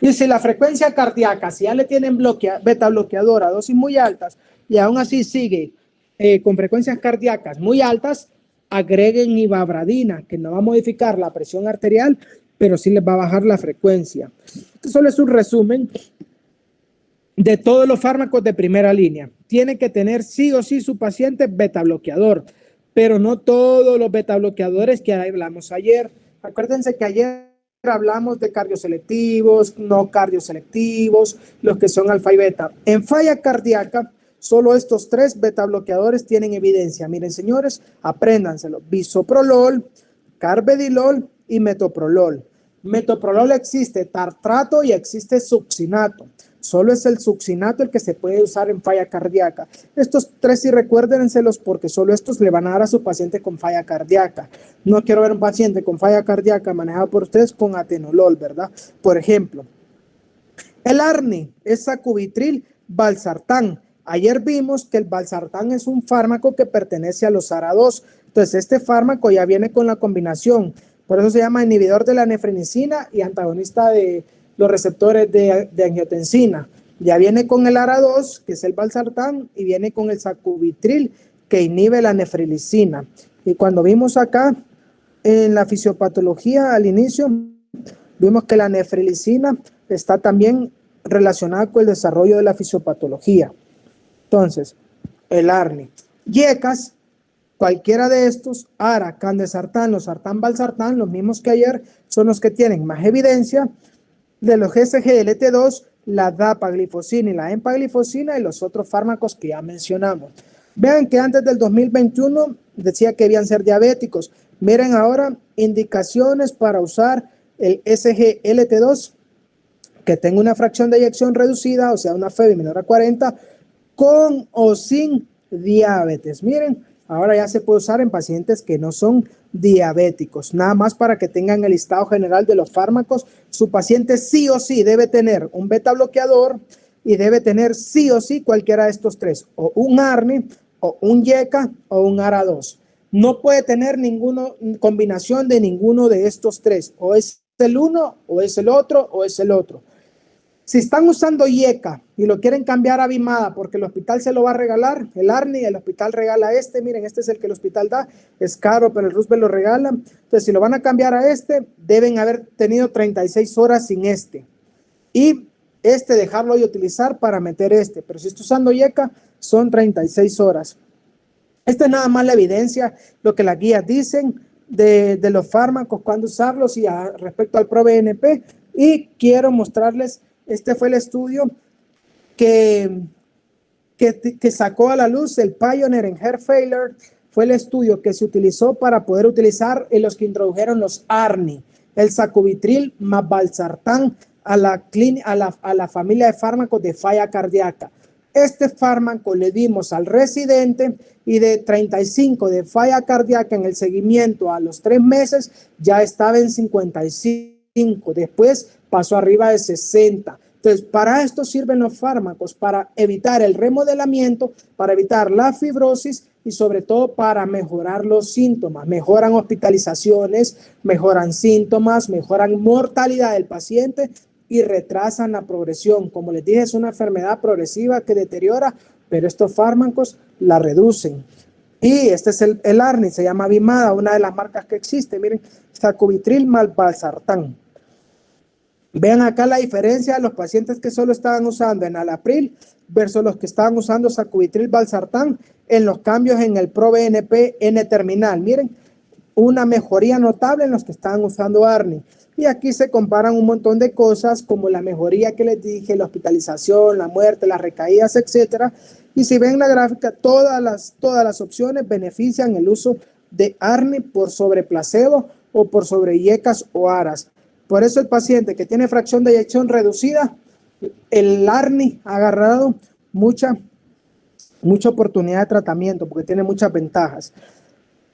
Y si la frecuencia cardíaca, si ya le tienen beta bloqueador a dosis muy altas y aún así sigue con frecuencias cardíacas muy altas, agreguen ivabradina, que no va a modificar la presión arterial, pero sí les va a bajar la frecuencia. Esto solo es un resumen de todos los fármacos de primera línea. Tiene que tener sí o sí su paciente beta bloqueador, pero no todos los beta bloqueadores que hablamos ayer. Acuérdense que ayer hablamos de cardioselectivos, no cardioselectivos, los que son alfa y beta. En falla cardíaca, solo estos 3 beta bloqueadores tienen evidencia. Miren, señores, apréndanselo. Bisoprolol, carvedilol y metoprolol. Metoprolol existe tartrato y existe succinato. Solo es el succinato el que se puede usar en falla cardíaca. Estos 3 sí recuérdenselos porque solo estos le van a dar a su paciente con falla cardíaca. No quiero ver un paciente con falla cardíaca manejado por ustedes con atenolol, ¿verdad? Por ejemplo, el ARNI es sacubitril valsartán. Ayer vimos que el valsartán es un fármaco que pertenece a los ARA2. Entonces, este fármaco ya viene con la combinación. Por eso se llama inhibidor de la nefrinicina y antagonista de los receptores de angiotensina. Ya viene con el ARA2, que es el valsartán, y viene con el sacubitril, que inhibe la nefrilicina. Y cuando vimos acá en la fisiopatología al inicio, vimos que la nefrilicina está también relacionada con el desarrollo de la fisiopatología. Entonces, el ARNI. YECAS, cualquiera de estos, ARA, candesartán, losartán, valsartán, los mismos que ayer, son los que tienen más evidencia de los SGLT2, la dapaglifosina y la empaglifosina y los otros fármacos que ya mencionamos. Vean que antes del 2021 decía que debían ser diabéticos. Miren ahora indicaciones para usar el SGLT2 que tenga una fracción de eyección reducida, o sea, una FEBI menor a 40, con o sin diabetes. Miren, ahora ya se puede usar en pacientes que no son diabéticos. Nada más para que tengan el listado general de los fármacos. Su paciente sí o sí debe tener un beta bloqueador y debe tener sí o sí cualquiera de estos 3, o un ARNI, o un YECA, o un ARA2. No puede tener ninguna combinación de ninguno de estos 3. O es el uno, o es el otro, o es el otro. Si están usando YECA y lo quieren cambiar a Vimada porque el hospital se lo va a regalar, el ARNI, el hospital regala este, miren, este es el que el hospital da, es caro, pero el Roosevelt lo regala. Entonces, si lo van a cambiar a este, deben haber tenido 36 horas sin este. Y dejarlo y utilizar para meter este. Pero si está usando YECA, son 36 horas. Esta es nada más la evidencia, lo que las guías dicen de los fármacos, cuándo usarlos y respecto al ProBNP. Y quiero mostrarles. Este fue el estudio que sacó a la luz el Pioneer en Heart Failure. Fue el estudio que se utilizó para poder utilizar en los que introdujeron los ARNI, el sacubitril más valsartán a la familia de fármacos de falla cardíaca. Este fármaco le dimos al residente y de 35 de falla cardíaca en el seguimiento a los 3 meses ya estaba en 55. Después pasó arriba de 60. Entonces, para esto sirven los fármacos, para evitar el remodelamiento, para evitar la fibrosis y sobre todo para mejorar los síntomas. Mejoran hospitalizaciones, mejoran síntomas, mejoran mortalidad del paciente y retrasan la progresión. Como les dije, es una enfermedad progresiva que deteriora, pero estos fármacos la reducen. Y este es el ARNI, se llama Vimada, una de las marcas que existe. Miren, sacubitril más valsartán. Vean acá la diferencia de los pacientes que solo estaban usando enalapril versus los que estaban usando sacubitril valsartán en los cambios en el ProBNP N-terminal. Miren, una mejoría notable en los que estaban usando ARNI. Y aquí se comparan un montón de cosas como la mejoría que les dije, la hospitalización, la muerte, las recaídas, etcétera. Y si ven la gráfica, todas las opciones benefician el uso de ARNI por sobre placebo o por sobre YECAS o ARAS. Por eso el paciente que tiene fracción de eyección reducida, el ARNI ha agarrado mucha oportunidad de tratamiento porque tiene muchas ventajas.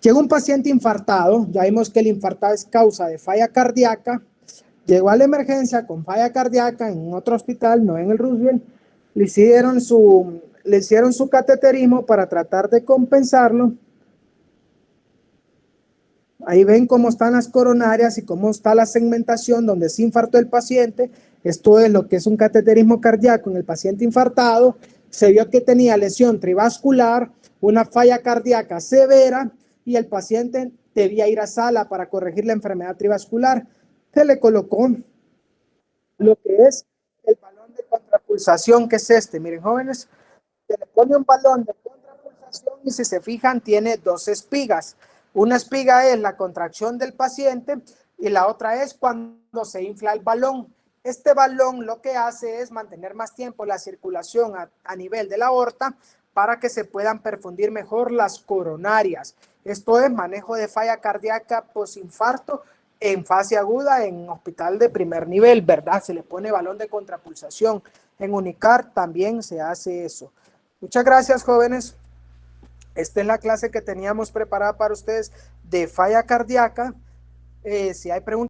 Llegó un paciente infartado, ya vimos que el infartado es causa de falla cardíaca, llegó a la emergencia con falla cardíaca en otro hospital, no en el Roosevelt, le hicieron su cateterismo para tratar de compensarlo. Ahí ven cómo están las coronarias y cómo está la segmentación donde se infartó el paciente. Esto es lo que es un cateterismo cardíaco en el paciente infartado. Se vio que tenía lesión trivascular, una falla cardíaca severa y el paciente debía ir a sala para corregir la enfermedad trivascular. Se le colocó lo que es el balón de contrapulsación, que es este. Miren, jóvenes, se le pone un balón de contrapulsación y si se fijan tiene dos espigas. Una espiga es la contracción del paciente y la otra es cuando se infla el balón. Este balón lo que hace es mantener más tiempo la circulación a nivel de la aorta para que se puedan perfundir mejor las coronarias. Esto es manejo de falla cardíaca posinfarto en fase aguda en hospital de primer nivel, ¿verdad? Se le pone balón de contrapulsación. En Unicar también se hace eso. Muchas gracias, jóvenes. Esta es la clase que teníamos preparada para ustedes de falla cardíaca. Si hay preguntas.